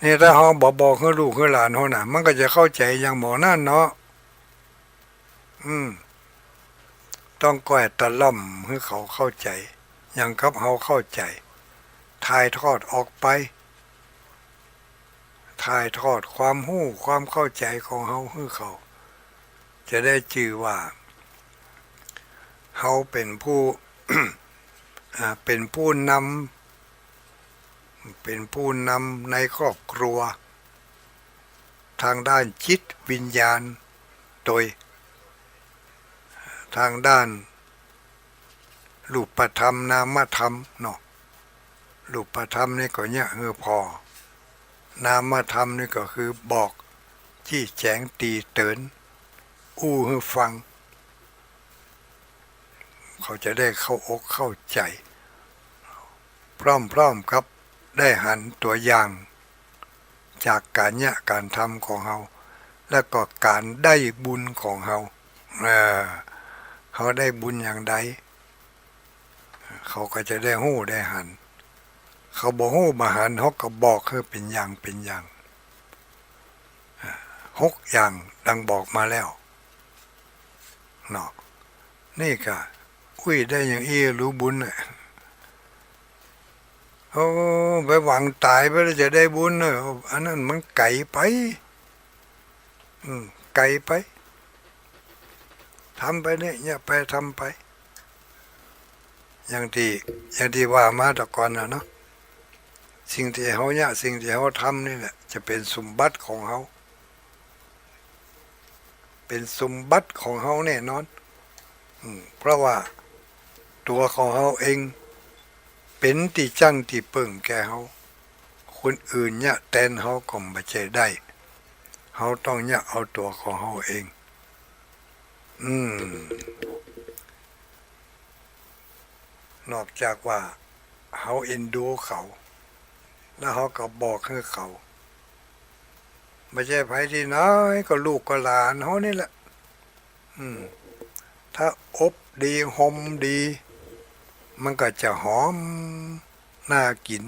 นี่ถ้าเขาบอกให้ลูกให้หลานเขาน่ะมันก็จะเข้าใจอย่างหมอนั่นเนาะต้องก้อยตะล่อมให้เขาเข้าใจอย่างกับเขาเข้าใจถ่ายทอดออกไปถ่ายทอดความรู้ความเข้าใจของเขาให้เขา จะได้ชื่อว่าเขาเป็นผู้ เป็นผู้นำเป็นผู้นำในครอบครัวทางด้านจิตวิญญาณโดยทางด้านรูปธรรมนามธรรมเนาะรูปธรรมนี่ก็เนี่ยพอนามธรรมนี่ก็คือบอกที่แจงตีเตือนอู้ให้ฟังเขาจะได้เข้าอกเข้าใจพร้อมๆครับได้หันตัวอย่างจากการเนี่ยการทำของเขาและก็การได้บุญของเขาเขาได้บุญอย่างใดเขาก็จะได้หู้ได้หันเขาบอกหู้มาหันเขาก็บอกให้เป็นอย่างเป็นอย่าง6 อย่างดังบอกมาแล้วเนาะนี่ก็อุ้ยได้อย่างรู้บุญน่ะโอ้ไปหวังตายไปแล้วจะได้บุญเนอะอันนั้นมันไกลไปไกลไปทำไปเนี่ยไปทำไปอย่างที่ว่ามาแต่ก่อนนะเนาะสิ่งที่เขาเนี่ยสิ่งที่เขาทำนี่แหละจะเป็นสมบัติของเขาเป็นสมบัติของเขาแน่นอนเพราะว่าตัวของเขาเองเป็นที่จังที่เปิ่งแก่เขาคนอื่นเนี่ยแทนเขาก็ไม่ใช่ได้เขาต้องเนี่ยเอาตัวของเขาเองนอกจากว่าเขาเอ็นดูเขาแล้วเขาก็บอกให้เขาไม่ใช่ไผที่น้อยก็ลูกก็หลานเขานี่แหละถ้าอบดีหอมดีมันก็จะหอมน่ากิน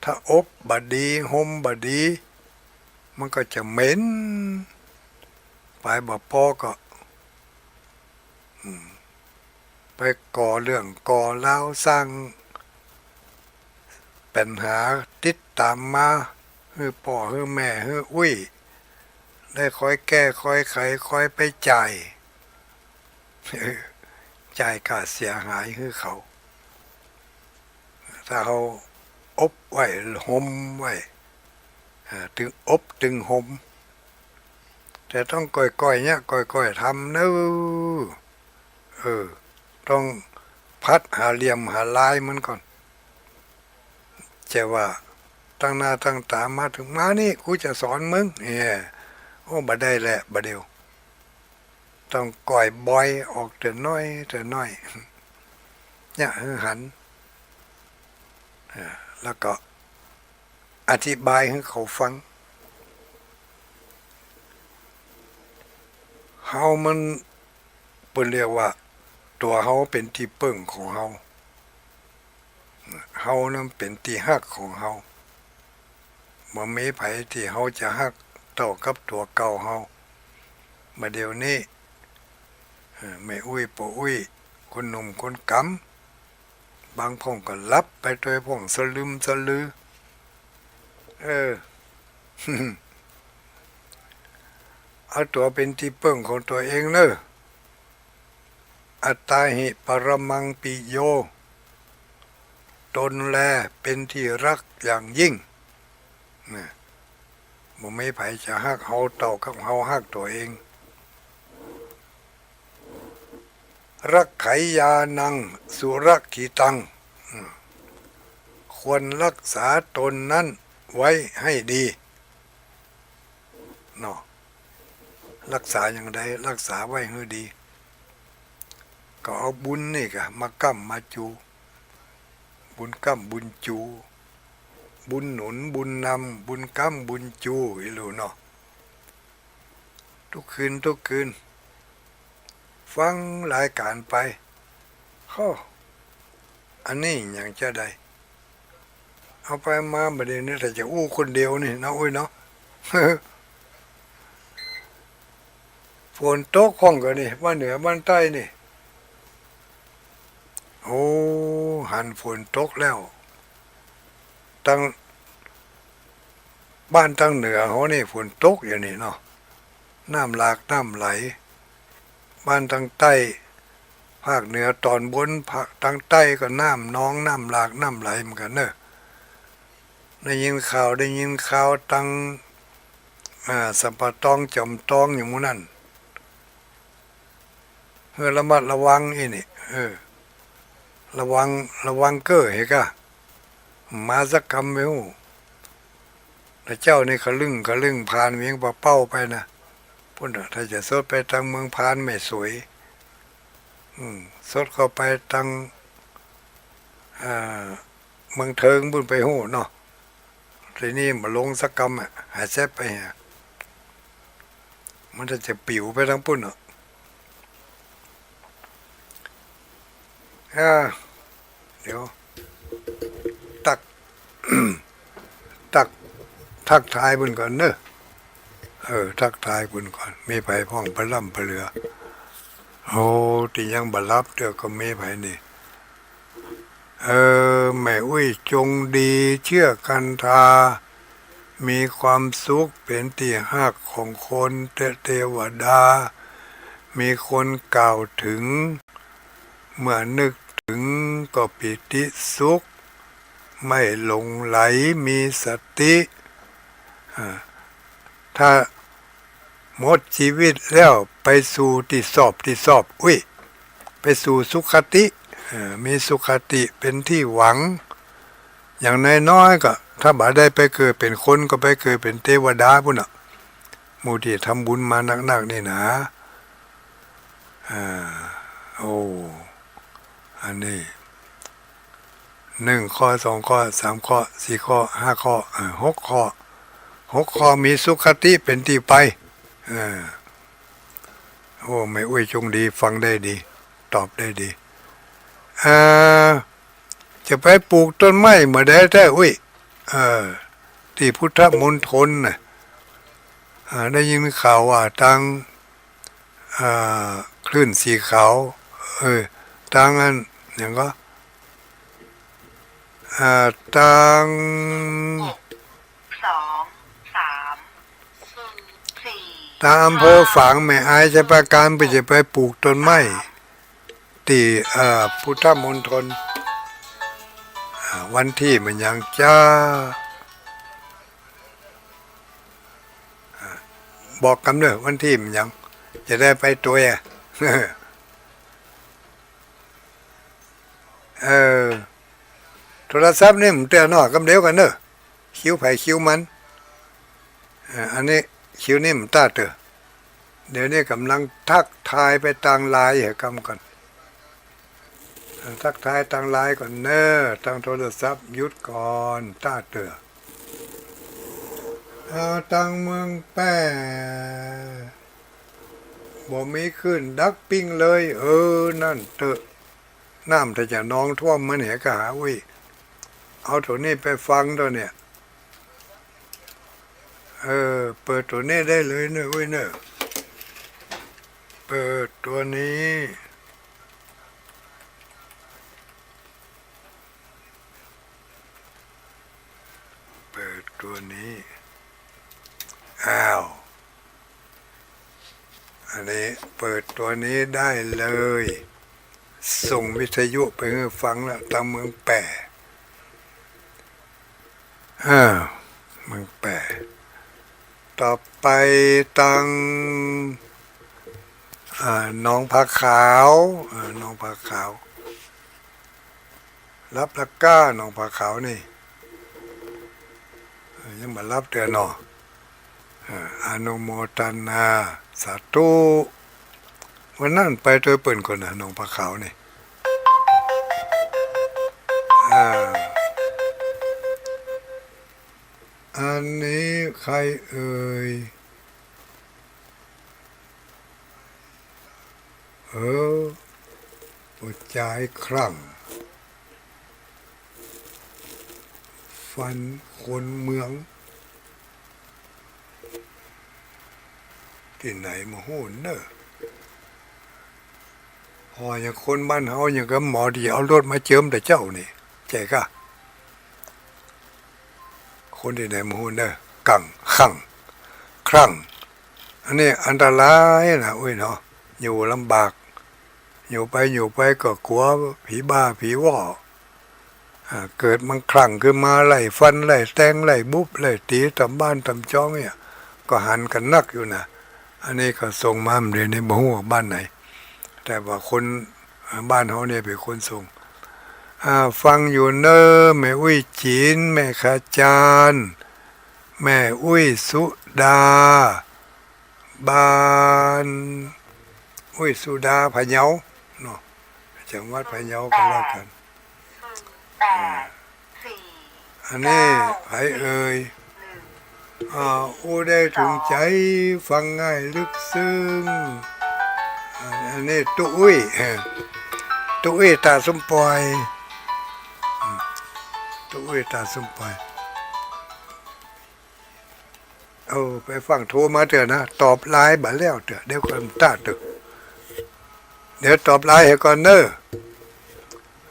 ถ้าอบบดีหอมบดีมันก็จะเหม็นไปบ่พอก็ไปก่อเรื่องก่อเล่าสร้างปัญหาติดตามมาฮือพ่อฮือแม่ฮืออุ้ยได้คอยแก้คอยไขคอยไปจ่ายค่าเสียหายฮือเขาถ้าเขาอบไว้ห่มไว้ถึงอบถึงห่มแต่ต้องก่อยๆเนี่ยก่อยๆทำเนอะต้องพัดหาเหลี่ยมหาลายมันก่อนจะว่าตั้งหน้าตั้งตามาถึงมานี่กูจะสอนมึงโอ้บ่ได้แหละบ่เดียวต้องก่อยบ่อยออกแต่น้อยเนี่ยหันแล้วก็อธิบายให้เขาฟังเฮามันเปิ้นเรียกว่าตัวเฮาเป็นที่เปิ้งของเฮานั้นเป็นที่ฮักของเฮาบ่มีไผที่เฮาจะฮักเท่ากับตัวเก่าเฮาบัดเดี๋ยวนี้แม่อุ้ยปู่อุ้ยคนหนุ่มคนกำบางพ่องก็รับไปโดยพ่องสลึมสลือเอาตัวเป็นที่เปิ้งของตัวเองเนอะอัตตาหิปรมังปิโยตนแลเป็นที่รักอย่างยิ่งนะบ่มีไผจะฮักเฮาเท่ากับเฮาฮักตัวเองรักไขยานังสุรกิตังควรรักษาตนนั้นไว้ให้ดีเนาะรักษาอย่างใดรักษาไว้ให้ดีก็เอาบุญนี่กะมากั้มมาจูบุญกั้มบุญจูบุญหนุนบุญนำบุญกั้มบุญจูอีหลูเนาะทุกคืนฟังรายการไปอันนี้อย่างจะได้ เอาไปมาประเดี๋ยวนี้แต่จะอู้คนเดียวนี่เนาะอุ้ยเนาะ ฝนตกห้องกันนี่บ้านเหนือบ้านใต้นี่โอ้หันฝนตกแล้วตั้งบ้านตั้งเหนือเขานี่ฝนตกอย่างนี้เนาะน้ำหลากน้ำไหลบ้านตั้งใต้ภาคเหนือตอนบนภาคตั้งใต้ก็น้ำน้องน้ำหลากน้ำไหลเหมือนกันเนอะได้ยินข่าวตั้งสัมปะตองจอมตองอย่างมู้นั่นระมัดระวังอีนี่ระวังเก้อเฮกะมาสักคำไม่หูแต่เจ้านี่ขะลึงผ่านเวียงปะเป้าไปนะพุ่นถ้าจะสดไปทางเมืองพานไม่สวยสดเข้าไปทางเมืองเทิงบุญไปหูเนาะทีนี้มาลงสักคำหาแซบไปฮะมันจะปิวไปทั้งปุ่นเนาะเดี๋ยวตัก ตักทักทายบุญก่อนเนอะทักทายบุญก่อนมีไผพ่องพระล่ำพระเรือโอ้ที่ยังบรับเดี๋ยวก็มีไผนี่แม่อุ้ยจงดีเชื่อกันทามีความสุขเป็นที่หักของคนเทวดามีคนกล่าวถึงเมื่อนึกถึงก็ปิติสุขไม่หลงไหลมีสติถ้าหมดชีวิตแล้วไปสู่ที่สอบไปสู่สุขติมีสุขติเป็นที่หวังอย่างน้อยๆก็ถ้าบ่ได้ไปเกิดเป็นคนก็ไปเกิดเป็นเทวดาพุ่นน่ะหมู่ที่ทำบุญมานักๆนี่นะโอ้อันนี้1 ข้อ 2 ข้อ 3 ข้อ 4 ข้อ 5 ข้อ6 ข้อมีสุขติเป็นที่ไปโอ้ไม่อุ้ยจงดีฟังได้ดีตอบได้ดีจะไปปลูกต้นไม้เมื่อใดแท้อุ้ยที่พุทธมณฑลน่ะได้ยินข่าวว่าทางคลื่นสีขาวทางนั้นอย่างก็ทางทางอำเภอฝางแม่อายจะประการไปจะไปปลูกต้นไม้ที่พุทธมณฑลวันที่มันยังจะบอกกำเนิดวันที่มันยังจะได้ไปตัวโทรศัพท์นี่มันเตือนหน่อยกำเดียวกันเนอะคิ้วไผ่คิ้วมันอันนี้คิ้วนี่มันตาเตอเดี๋ยวนี้กำลังทักทายไปทางไลน์เหรอกำกันทักทายทางไลน์ก่อนเนอะทางโทรศัพท์หยุดก่อนตาเตอทางเมืองแป้บ่มีขึ้นดักปิ้งเลยนั่นเตอะน้ำถ้าจะนองท่วมมันเหรอกะหาวิเอาตัวนี้ไปฟังตัวเนี่ยเปิดตัวนี้ได้เลยเนอะวิเนอะเปิดตัวนี้เปิดตัวนี้อันนี้เปิดตัวนี้ได้เลยส่งวิทยุไปให้ฟังแล้วตามเมืองแปะเมืองแปะต่อไปตังน้องผาขาวน้องผาขาวรับละก้าน้องผาขาวนี่ยังมารับเตือนเนาะอนุโมทนาสาธุวันนั้นไปตัวเปิ่นคนน่ะน้องผาขาวนี่อันนี้ใครเอ่ยหัวใจครั่ง ฟันคนเมืองที่ไหนมาโหนเนอะพออย่างคนบ้านเฮาอย่างกับหมอที่เอารถมาเจิมแต่เจ้านี่ใจกะคนที่ไหนมาโหนเนอะกังขังครั่งอันนี้อันตรายนะอุ้ยเนาะอยู่ลำบากอยู่ไปก็กลัวผีบ้าผีว่อเกิดมันคลั่งขึ้นมาไล่ฟันไล่แทงไล่บุบไล่ตีตำบ้านตำจ้องเนี่ยก็หันกันนักอยู่นะอันนี้ก็ส่งมาเรียนในบ่ฮู้ว่าบ้านไหนแต่ว่าคนบ้านเขาเนี่ยเป็นคนส่งฟังอยู่เนอแม่อุ้ยจีนแม่ขาจานแม่อุ้ยสุดาบ้านอุ้ยสุดาพะเยาเนาะจังหวัดพะเยาก็แล้วกันอันนี้ไผเอ่ยอู้ได้ถึงใจฟังง่ายลึกซึ้งอันนี้ตุ้ยตาสมปอยตุ้ยตาสมปอยไปฟังโทรมาเถอะนะตอบไลน์บัดแล้วเถอะเดี๋ยวคนตาตึกเดี๋ยวตอบไลน์ให้ก่อนเนอะ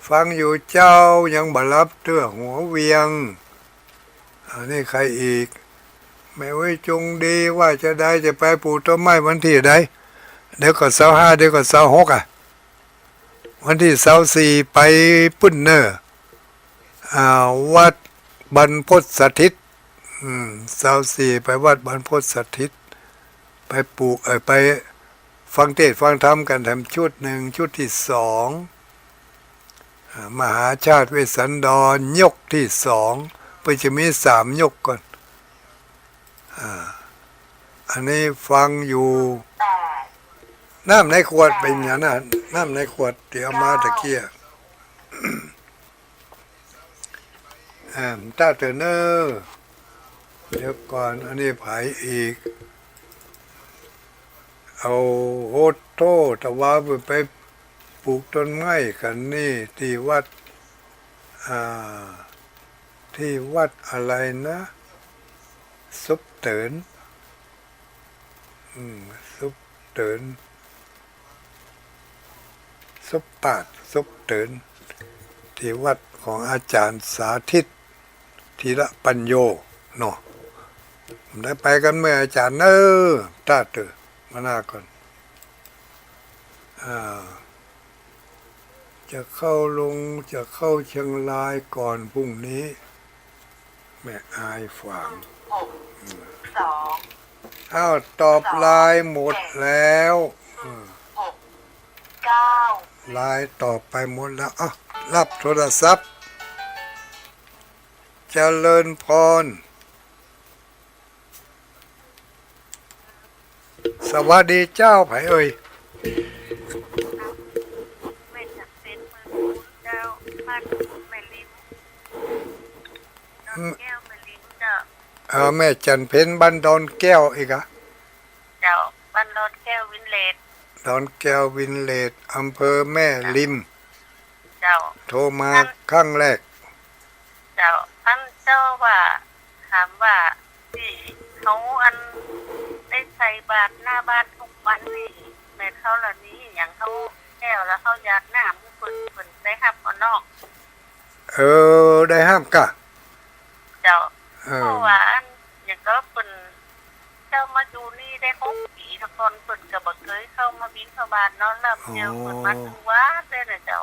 ฟังอยู่เจ้ายังบ่รับเตื้อหัวเวียงอันนี้ใครอีกไม่ไว้จงดีว่าจะได้จะไปปลูกต้นไม้วันที่ใดเดี๋ยวก็25เดี๋ยวก็26วันที่24ไปปุ้นเนอวัดบรรพตสถิต24ไปวัดบรรพตสถิตไปปลูกไปฟังเทศน์ฟังธรรมกันทำชุดหนึ่งชุดที่2มหาชาติเวสสันดรยกที่2เพื่อจะมี3ยกก่อนอันนี้ฟังอยู่น้ำในขวดเป็นอย่างนั้นน้ำในขวดเดี๋ยวมาตะเกียตาเตอร์เนอร์เดี๋ยวก่อนอันนี้ผายอีกเอาโฮโต้ตะวาไปปลูกต้นไม้กันนี่ที่วัดอะไรนะซุปเตินซุปเตินซุปปาดซุปเตินที่วัดของอาจารย์สาธิตธีระปัญโยเนาะได้ไปกันเมื่ออาจารย์ตาเตอมาหน้าก่อนจะเข้าเชียงรายก่อนพรุ่งนี้แม่อายฝังตอบไลน์หมดแล้วไลน์ตอบไปหมดแล้วรับโทรศัพท์เจริญพรสวัสดีเจ้าไผเอ่ยไม่จะเป็นเมืองเจ้าบ้านแม่ลิ้นดอนแก้วแม่ลิ้นเจ้าแม่จันเพ็ญบ้านดอนแก้วอีกอะเจ้าบ้านดอนแก้ววินเลจดอนแก้ววินเลจอำเภอแม่ริมเจ้าโทรมาครั้งแรกเจ้าเจ้าว่าถามว่าที่เขาได้ใส่บาตรหน้าบ้านทุกวันนี่แม่เขาเหล่านี้อย่างเขาแก้วแล้วเขายัดน้ำเพิ่นได้ครับเอานอกได้ห้ามกะเจ้าเพราะว่าอย่างก็เพิ่นเจ้ามาดูนี่ได้6 ปีทุกคนเพิ่นก็บ่เคยเข้ามาบิณฑบาตเนาะแล้วเจ้าเพิ่นมาถึงวัดได้นะเจ้า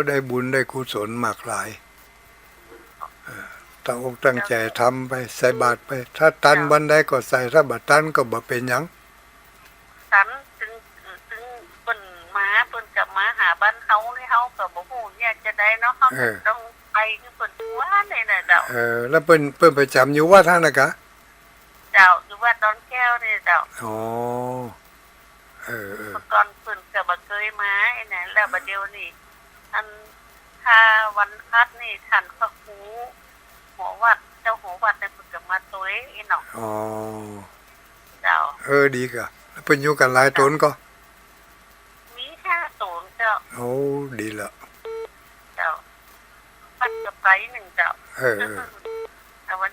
ได้บุญได้กุศลมากหลายตั้งอกตั้งใจทำไปใส่บาตรไปถ้าตันวันใดก็ใส่ถ้าบ่ตันก็บ่เป็นหยังตันถึงเพิ่นกลับมาหาบ้านเฮานี่เฮาก็บ่ฮู้เนี่ยจะได้เนาะเฮาต้องไปคือเพิ่นว่าได้น่ะเจ้าแล้วเพิ่นประจำอยู่วัดท่านน่ะกะเจ้าอยู่วัดดอนแก้วนี่เจ้าก่อนเพิ่นก็บ่เคยมาไอ้นั่นแล้วบัดเดี๋ยวนี้ถ้าวันพัดนี่ท่านพระครูหัววัดเจ้าหัววัดได้เพิ่นก็มาตัวอีเนาะเจ้าดีกะแล้วเพิ่นอยู่กันหลายตนก็มี5 ตนเจ้าดีละเจ้าวัดก็ไป1เจ้า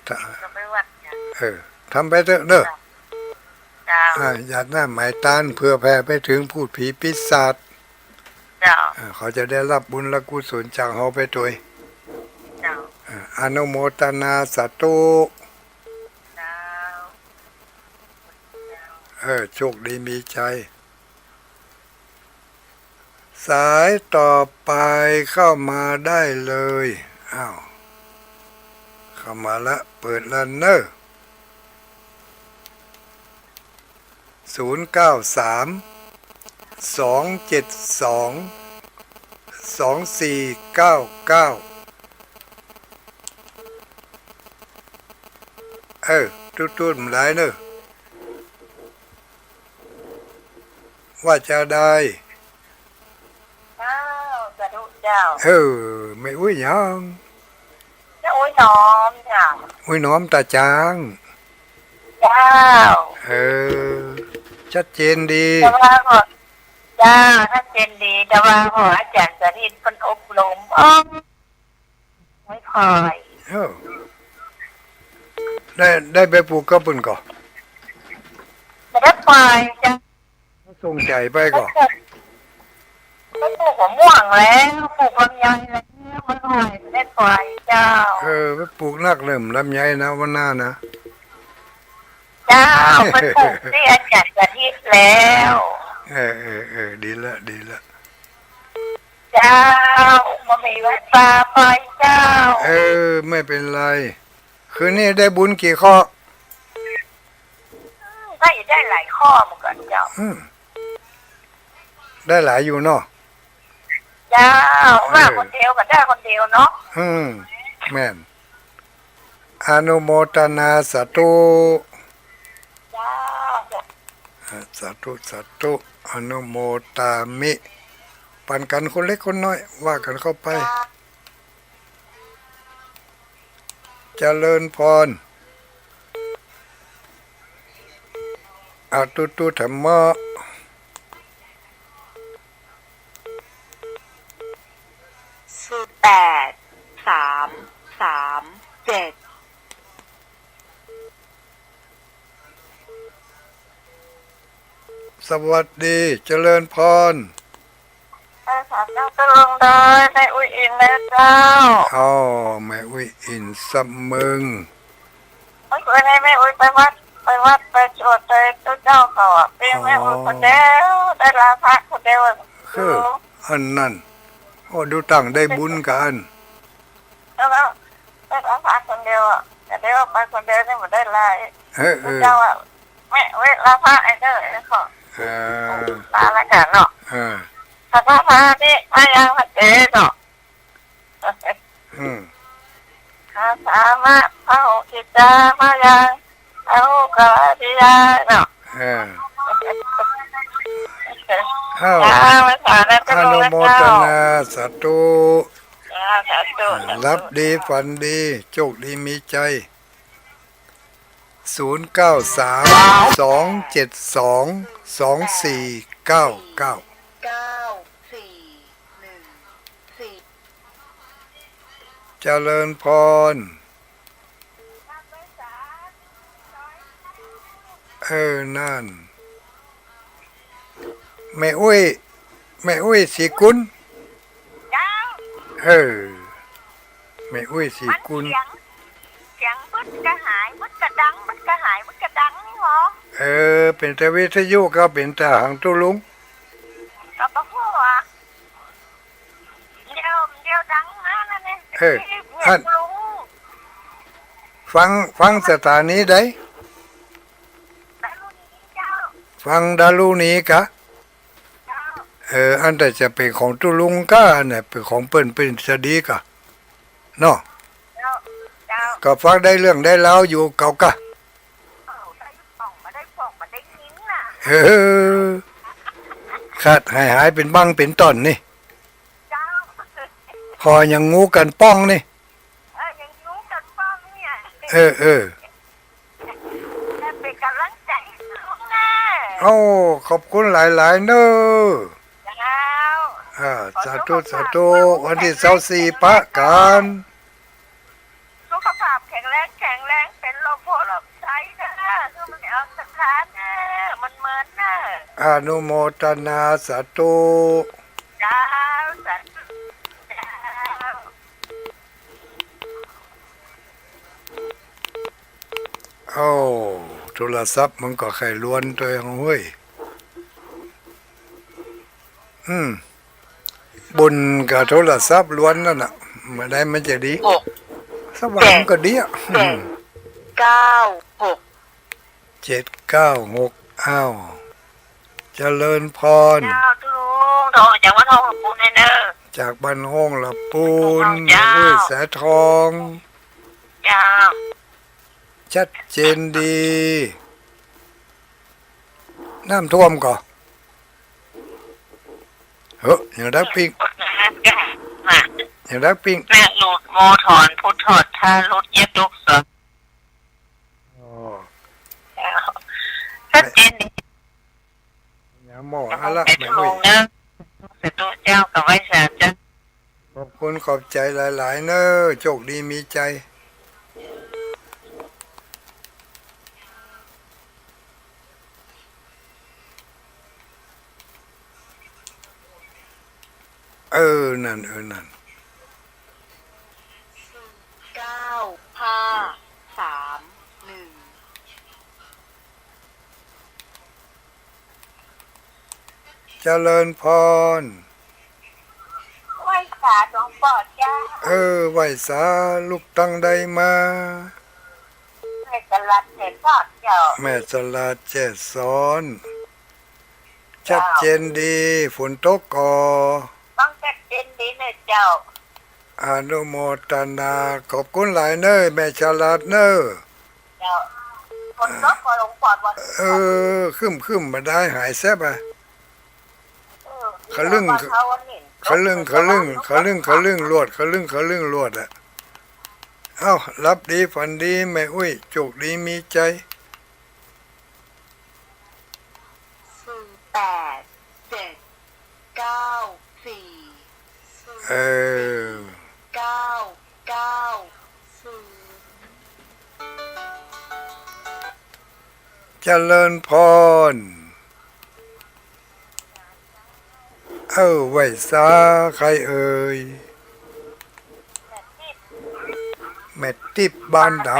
ถ้า ก็ไปวัดเนี่ย ทำไปเถอะเนอะ เจ้า อย่าหน้าหมายตานเพื่อแผ่ไปถึงพูดผีปีศาจ เจ้า เขาจะได้รับบุญและกุศลจากเฮาไปด้วย เจ้า อนุโมทนาสาธุ เจ้า โชคดีมีใจ สายต่อไปเข้ามาได้เลยอ้าวเข้ามาละเปิดแล้วเนอะ093 272 2499ตุ้มๆหลายเนอะว่าจะได้ เจ้าสาธุเจ้า ไม่อุ้ยยัง เจ้าโอ้ยน้อมเจ้า อุ้ยน้อมตาจาง เจ้า ชัดเจนดี แต่ว่าขอเจ้าท่านเจนดีแต่ว่าขออาจารย์สถิตเป็นอบรมไม่พอย ได้ไปปลูกกระปุ่นก่อน ไม่ได้ปล่อยจ้ะ ส่งใจไปก่อน ไม่ปลูกหัวม่วงแล้วปลูกลำไยแล้วไม่ปล่อยไม่ได้ปล่อยเจ้า ไปปลูกนักเริ่มลำไยนะวันหน้านะ เจ้าไปปลูกที่อาจารย์สถิตแล้ว ดีละดีละ เจ้ามามีไว้ปลาไปเจ้า ไม่เป็นไร คืนนี้ได้บุญกี่ข้อ ถ้าอยากได้หลายข้อเหมือนกันเจ้า ได้หลายอยู่เนาะ เจ้าว่าคนเดียวก็ได้คนเดียวเนาะ แม่นอนุโมทนาสาธุ เจ้า สาธุอนุโมตามิปันกันคนเล็กคนน้อยว่ากันเข้าไปเจริญพรตุธรรมะ0837สวัสดีเจริญพรสามเจ้าตะลงเลยแม่อุ้ยอินแล้วเจ้า แม่อุ้ยอินสัมมึง ไม่เคยให้แม่อุ้ยไปวัดไปโจทย์เลยตัวเจ้าเขาอ่ะเป็นแม่อุ้ยคนเดียวได้ลาพระคนเดียว อันนั้นดูตั้งได้บุญกัน แล้วได้ลาพระคนเดียวอ่ะแต่ได้ว่าไปคนเดียวนี่มันได้ลายตัวเจ้าอ่ะแม่อุ้ยลาพระไอ้เด้อไอ้ข้อลาละกันเนาะพระนี่พระยังพระเจ้เนาะพระสามะพระองค์จิตตามายังพระองค์กาดิยาเนาะอนุโมทนาสาธุรับดีฝันดีโชคดีมีใจ0932722499เจริญพรนั่นแม่อุ้ยสีกุลแม่อุ้ยสีกุลเสียงบึดกระหายบึดกระดังบึดกระหายบึดกระดังนี่หรอเป็นแต่วิทยุก็เป็นแต่หางตุลุงก็ปะหัวเดียวดังนะนั่นเองท่านฟังสถานีใดฟังดารุณีกะอันแต่จะเป็นของตุลุงก็เนี่ยเป็นของเปิ้นเป็นสดีกะเนาะก็ฟังได้เรื่องได้เล่าอยู่เก่ากะขาดหายเป็นบ้างเป็นต้นนี่พอยังงูกันป้องนี่เป็นกำลังใจนะขอบคุณหลายๆเนอะสาธุวันที่24ปะกันสุขภาพแข็งแรง าเนอมันเมินเนอ อนุโมทนาสาธุ เจ้าสาธุเจ้า โอ้โทรศัพท์มันก็ไขล้วนตัวเองเว้ยบุญกับโทรศัพท์ล้วนนั่นน่ะมาได้มันจะดีสว่างก็ดีอ่ะ9 6 796อ้าวเจริญพร เจ้าทุลุงโทรจากวัดทองหลวงปู่เนอ จากบ้านห้องละปูน เจ้า ห้วยแสทอง เจ้า ชัดเจนดี น้ำท่วมก่อเฮ้ยอย่างดักปิ้งอย่างดักปิ้ง แม่หลุดโมถอนพุทธอดทารุดเย็บลุกสด อ๋อ ชัดเจนดี อย่าหมออะไร ไอ้ ไม่ ทุ รู้ ลุงเนอะสตุเจ้ากับไว้แสบจ้ะ ขอบคุณขอบใจหลายๆเนอะโชคดีมีใจนั่นนั่น 9 5 3 1เจริญพร ไหว้สาหลวงพ่อเจ้า ไหวสาลูกตั้งใดมา แม่จะรัดเสร็จทอดเจ้า แม่สลาเจดสอน ชัดเจนดีฝนตกก่อ ต้องชัดเจนดีนะเจ้า อนุโมทนาขอบคุณหลายเนอแม่ฉลาดเนอ เจ้าคนรถก็ลงปอดวัน ขึ้นมาได้หายแซ่บอ่ะ ขะลึ่ง เขาวันนี้ ขะลึ่งลวดลวดอ่ะเอ้ารับดีฝันดีแม่อุ้ยโชคดีมีใจ 8 7 9 4 9 เจริญพรไหวสาใครเอ่ยแม่ติบบ้านใด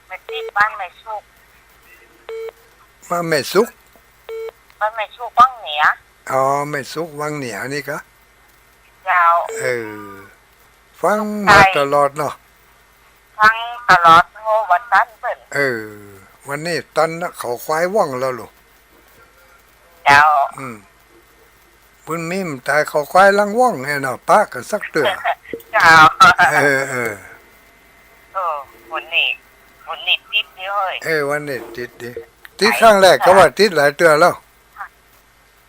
แม่ที่บ้านแม่ชุก มาแม่สุก บ้านแม่ชุกบ้างเหนือ อ๋อแม่สุกวังเหนียวนี่กะ ยาว ฟังมาตลอดเนาะ ทั้งตลอดโหวันตันเปิ่น วันนี้ตันนะเขาควายว่องแล้วลูก เจ้า บุญมิมตายเขาควายลังว่องไงเนาะป้ากันสักเตือ เจ้า เออ วันนี้ติดเดียวเฮ้ย วันนี้ติดดิติดครั้งแรกก็ว่าติดหลายเตือแล้ว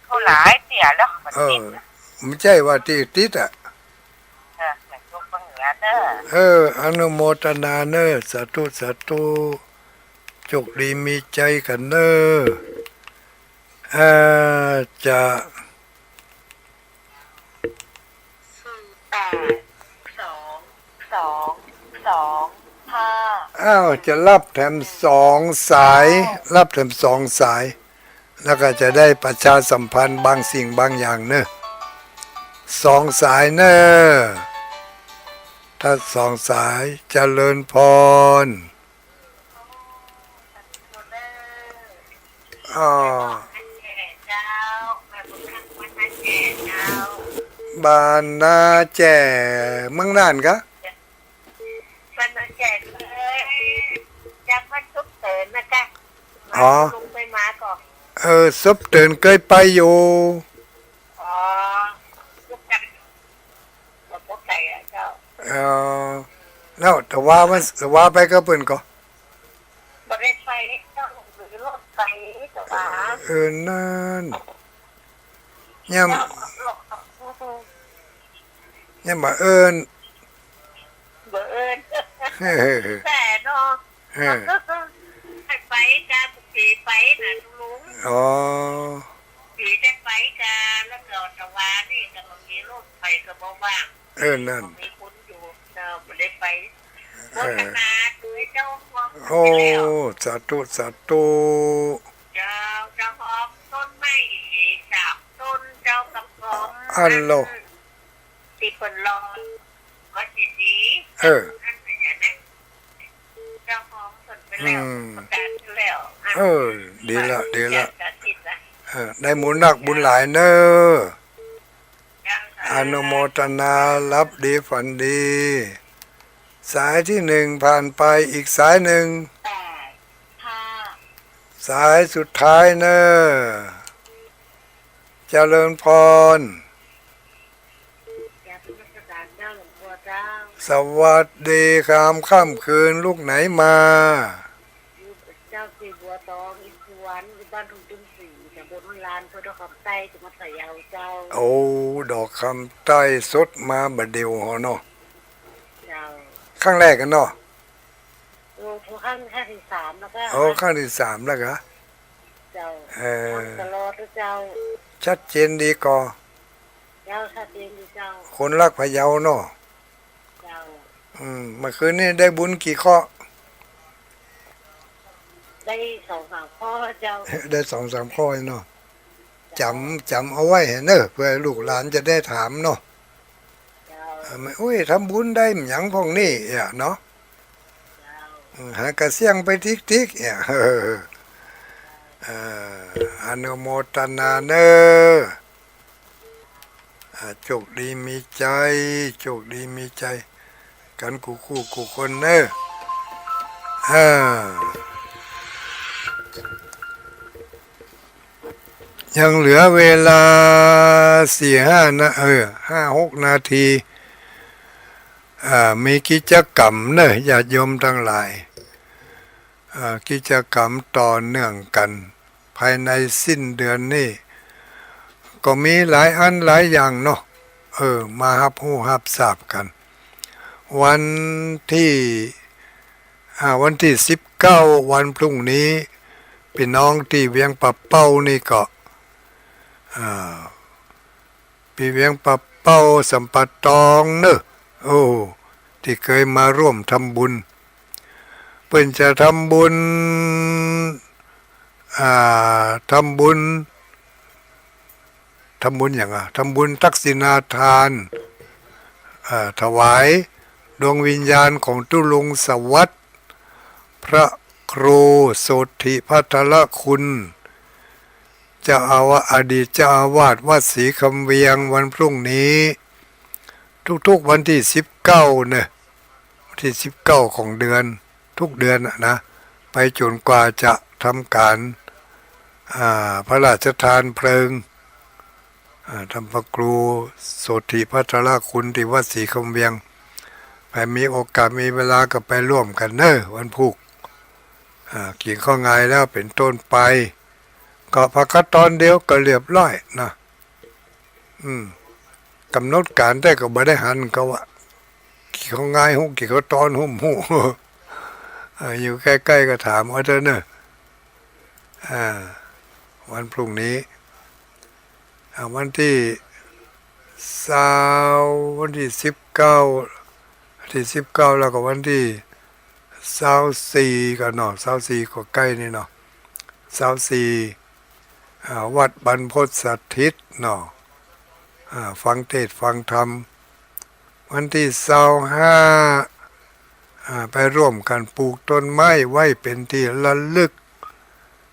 เขาหลายเสียแล้วมันติด ไม่ใช่ว่าติดอ่ะ แม่ชุกบ้างเหนือเด้อ อนุโมทนาเนอสาธุสาธุโชคดีมีใจกันเนอจะ 8 2 2 2 5จะรับแถม2 สาย รับแถม2 สาย แล้วก็จะได้ประชาสัมพันธ์บางสิ่งบางอย่างเนอะ2 สายเนอะถ้า2 สายเจริญพรอ๋อ เจ้าแม่บุญทักวันนั้นเจ้า บ้านนาแจ่เมืองน่านกะ มันมาแจกเลยจำมันทุกเตือนนะกะลุงไปมาก่อน ซุปเตือนเคยไปอยู่ ลูกกันกับพวกไก่อะเจ้า แล้วแต่ว่าไปก็เปิ่นก็ บริษัทเจ้าหรือรถไฟแต่ว่า นั่นย่ำมาเบิร์น แต่เนาะไปกาบุกีไปนะลุง อ๋อ ผีได้ไปกาแล้วเราจะว่านี่กำลังมีรถไฟกับบ้าง นั่น มีคนอยู่เราไม่ได้ไป โฆษณาด้วยเจ้าความ โอ้สาธุสาธุ เจ้าหอมต้นไม้สามต้นเจ้ากระผม อันโล ติดผลลอยก็สีดี เออ นั่นเป็นอย่างนั้นเจ้าหอมผลไปแล้วประกาศแล้ว เออ ดีละดีละ จะติดละ ได้หมุนนักบุญหลายเนออนุโมทนารับดีฝันดี สายที่หนึ่งผ่านไปอีกสายหนึ่ง 8 5 สายสุดท้ายเนอเจริญพร อย่าเป็นราชการเจ้าหลวงพ่อเจ้า สวัสดีครับค่ำคืนลูกไหนมา เจ้าสีบัวตองอินทวันที่บ้านทุ่งตุ้มสีแต่บนลานเพื่อทำใต้จะมาใส่ยาวเจ้า โอ้ดอกคำใต้สดมาบัดเดียวเหรอเนาะ เจ้า ข้างแรกกันเนาะ โอ้ทุกขั้นที่3แล้วก็ โอ้ข้างที่สามแล้วกะ เจ้า เออ ตลอดเจ้า ชัดเจนดีกอ เจ้าชัดเจนดีเจ้า คนรักพะเยาเนาะ เจ้า เมื่อคืนนี้ได้บุญกี่ข้อ ได้2-3ข้อเจ้า ได้สองสามข้อเนาะจำเอาไว้เนอะเพื่อลูกหลานจะได้ถามเนาะ เจ้า ไม่อุ้ยทำบุญได้หยังพวกนี้อ่ะเนาะ เจ้า หากระเสียงไปทิกๆอ่ะเอออนุโมทนาเนอะโชคดีมีใจโชคดีมีใจ กันคู่คนเนอะยังเหลือเวลา4-5 นะ5-6 นาทีมีกิจกรรมเนอะญาติโยมทั้งหลายกิจกรรมต่อเนื่องกัน ภายในสิ้นเดือนนี้ก็มีหลายอันหลายอย่างเนาะมาฮับหูฮับทราบกัน วันที่19วันพรุ่งนี้พี่น้องที่เวียงปะเป้านี่ก็พี่เวียงปะเป้าสัมปัตตองเนอะที่เคยมาร่วมทำบุญเพิ่นจะทำบุญทำบุญอย่างทำบุญทักษิณาทานถวายดวงวิญญาณของตุลงสวัสดิ์พระครูโสธิภัทรคุณเจ้าอดีตเจ้าอาวาสวัดศรีคำเวียงวันพรุ่งนี้ทุกๆวันที่19เนี่ยวันที่19ของเดือนทุกเดือนนะไปจนกว่าจะทำการพระราชทานเพลิงทำพระครูโสธิภัทรคุณที่วัดศรีคำเวียงไปมีโอกาสมีเวลาก็ไปร่วมกันเนอะวันพุธกี่ข้อไงแล้วเป็นต้นไปก็พักตอนเดียวก็เรียบร้อยนะกำหนดการได้ก็บ่ได้หันก็ว่ากี่ข้อไงหุ้กี่ข้อตอนหุ้มหูอยู่ใกล้ๆก็ถามว่าเธอเนอะวันพรุ่งนี้วันที่วันที่19แล้วก็วันที่24ก็เนาะ24ก็ใกล้นี่เนาะ24วัดบรรพตสถิตเนาะฟังเทศน์ฟังธรรมวันที่25ไปร่วมกันปลูกต้นไม้ไว้เป็นที่ระลึก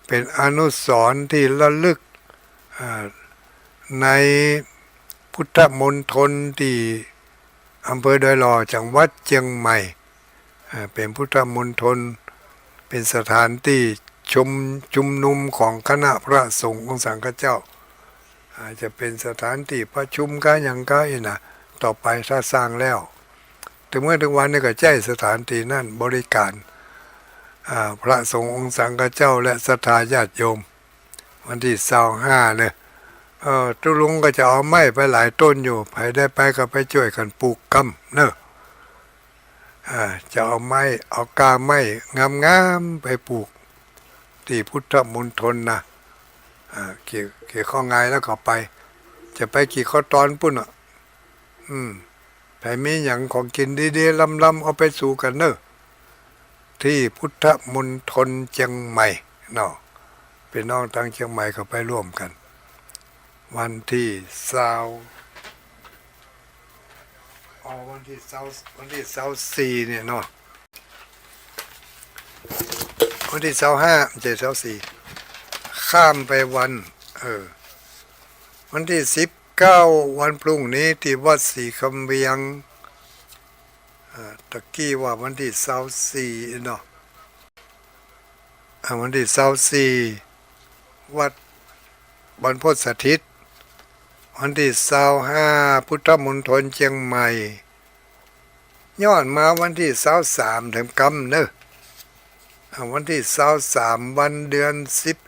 เป็นอนุสรณ์ที่ระลึกในพุทธมณฑลที่อำเภอดอยหล่อจังหวัดเชียงใหม่เป็นพุทธมณฑลเป็นสถานที่ชุมนุมของคณะพระสงฆ์ของสังฆเจ้าอาจจะเป็นสถานที่ประชุมกันอย่างก็นะต่อไปถ้าสร้างแล้วถึงเมื่อถึงวันนี้ก็ใช้สถานที่นั่นบริการพระสงฆ์องค์สังฆเจ้าและศรัทธาญาติโยมวันที่25เนี่ยตุลุงก็จะเอาไม้ไปหลายต้นอยู่ใครได้ไปก็ไปช่วยกันปลูกกำเนอะจะเอาไม้เอากาไม้งามๆไปปลูกที่พุทธมณฑลนะกี่ข้อไงแล้วก็ไปจะไปกี่ข้อตอนปุ่นไป ให้มีหยังของกินดีๆลำๆเอาไปสู่กันเนอะที่พุทธมณฑลเชียงใหม่เนาะพี่น้องทางเชียงใหม่เขาไปร่วมกัน วันที่วันที่24เนี่ยเนาะวันที่25ไม่ใช่24ข้ามไปวันวันที่19วันพรุ่งนี้ที่วัดศรีคำเวียงตะกี้ว่าวันที่24เนาะวันที่24วัดบรรพตสถิตวันที่25พุทธมณฑลเชียงใหม่ย้อนมาวันที่23ถึงกำเนอะวันที่23วันเดือน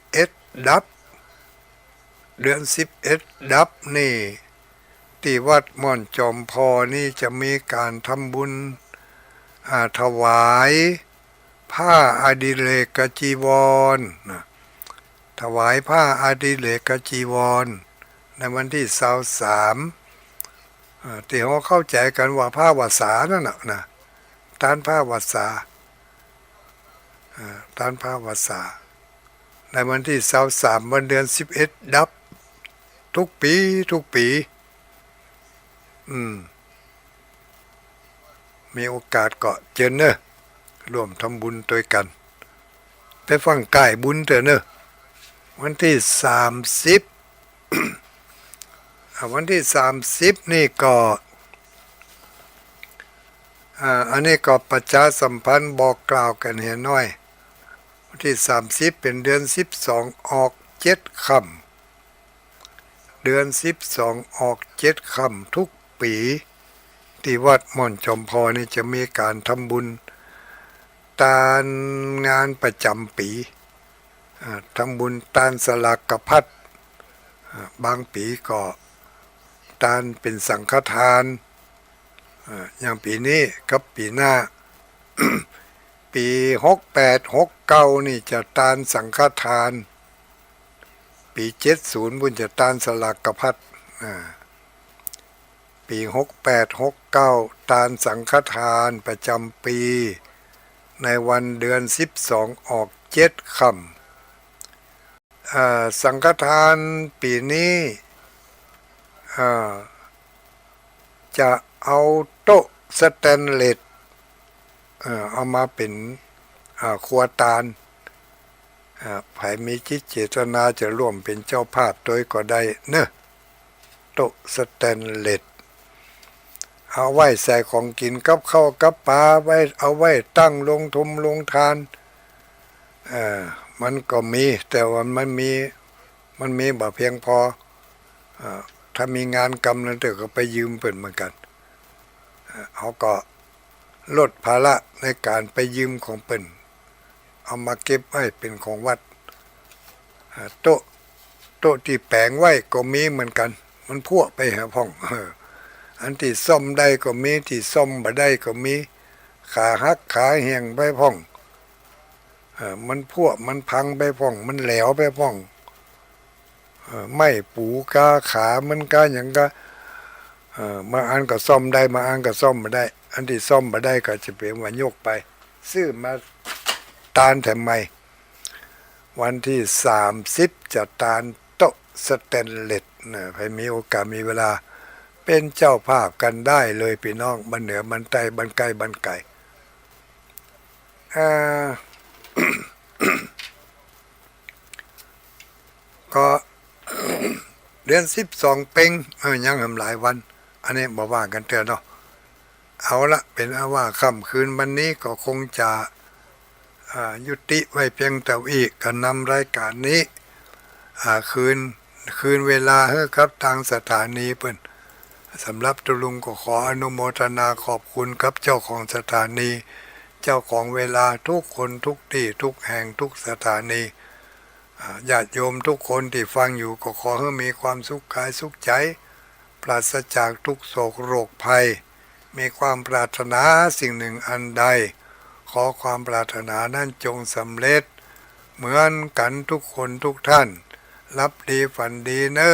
11ดับเดือน11ดับนี่ที่วัดม่อนจอมพอนี่จะมีการทำบุญถวายผ้าอดิเรกจีวรถวายผ้าอดิเรกจีวรในวันที่23ที่เขาเข้าใจกันว่าผ้าวาสานั่นนะตานผ้าวาสาตานผ้าวาสาในวันที่23วันเดือน11ดับทุกปีมีโอกาสก็เจอเนอะร่วมทำบุญด้วยกันไปฟังก่ายบุญเถอะเนอะวันที่30วันที่30นี่ก็อันนี้ก็ประชาสัมพันธ์บอกกล่าวกันเห็นน้อยวันที่30เป็นเดือน12ออก7ค่ำเดือน12ออก7ค่ำทุกปีที่วัดม่อนจอมพอนี่จะมีการทำบุญตานงานประจำปีทำบุญตานสลากพัดบางปีก็ตานเป็นสังฆทานอย่างปีนี้กับปีหน้า ปี68 69นี่จะตานสังฆทานปี70บุญจะตานสลากพัดปี68 69ตานสังฆทานประจำปีในวันเดือน12ออก7ค่ำสังฆทานปีนี้จะเอาโต๊ะสแตนเลสเอามาเป็นครัวตาลใครมีจิตเจตนาจะร่วมเป็นเจ้าภาพโดยก็ได้เนอะโต๊ะสแตนเลสเอาไว้ใส่ของกินกับข้าวกับปลาไว้เอาไว้ตั้งลงทุมลงทานมันก็มีแต่ว่ามันมีบ่เพียงพอถ้ามีงานกรรมนั้นเดี๋ยวก็ไปยืมเปิ่นเหมือนกันเขาก็ลดภาระในการไปยืมของเปิ่นเอามาเก็บไว้เป็นของวัดโต๊ะที่แปลงไว้ก็มีเหมือนกันมันพวกไปหาพ่องอันที่ซ่อมได้ก็มีที่ซ่อมบ่ได้ก็มีขาหักขาแห้งไปพ่องมันพวกมันพังไปพ่องมันแหลวไปพ่องไม่ปูกาขามันกาอย่างก็มาอันก็ซ่อมได้มาอันก็ซ่อมบ่ได้อันที่ซ่อมบ่ได้ก็จะเป็นว่ายกไปซื้อมาตานแถมใหม่วันที่30จะตานโต๊ะสแตนเลสใครมีโอกาสมีเวลาเป็นเจ้าภาพกันได้เลยพี่น้องบ้านเหนือบ้านใต้บ้านไกลบ้านไกลก็เดือน12เป็งยังทำหลายวันอันนี้บอกว่ากันเถอะเนาะเอาละเป็นว่าค่ำคืนวันนี้ก็คงจะยุติไว้เพียงแต่อีกก็นำรายการนี้คืนเวลาให้ครับทางสถานีเปิ้นสำหรับตุลุงก็ขออนุโมทนาขอบคุณครับเจ้าของสถานีเจ้าของเวลาทุกคนทุกที่ทุกแห่งทุกสถานีญาติโยมทุกคนที่ฟังอยู่ก็ขอให้มีความสุขกายสุขใจปราศจากทุกโศกโรคภัยมีความปรารถนาสิ่งหนึ่งอันใดขอความปรารถนานั้นจงสำเร็จเหมือนกันทุกคนทุกท่านรับดีฝันดีเนอ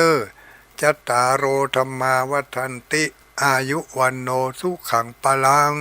จัตตารโอธรรมาวัฏันติ อายุวันโนสุขังปลัง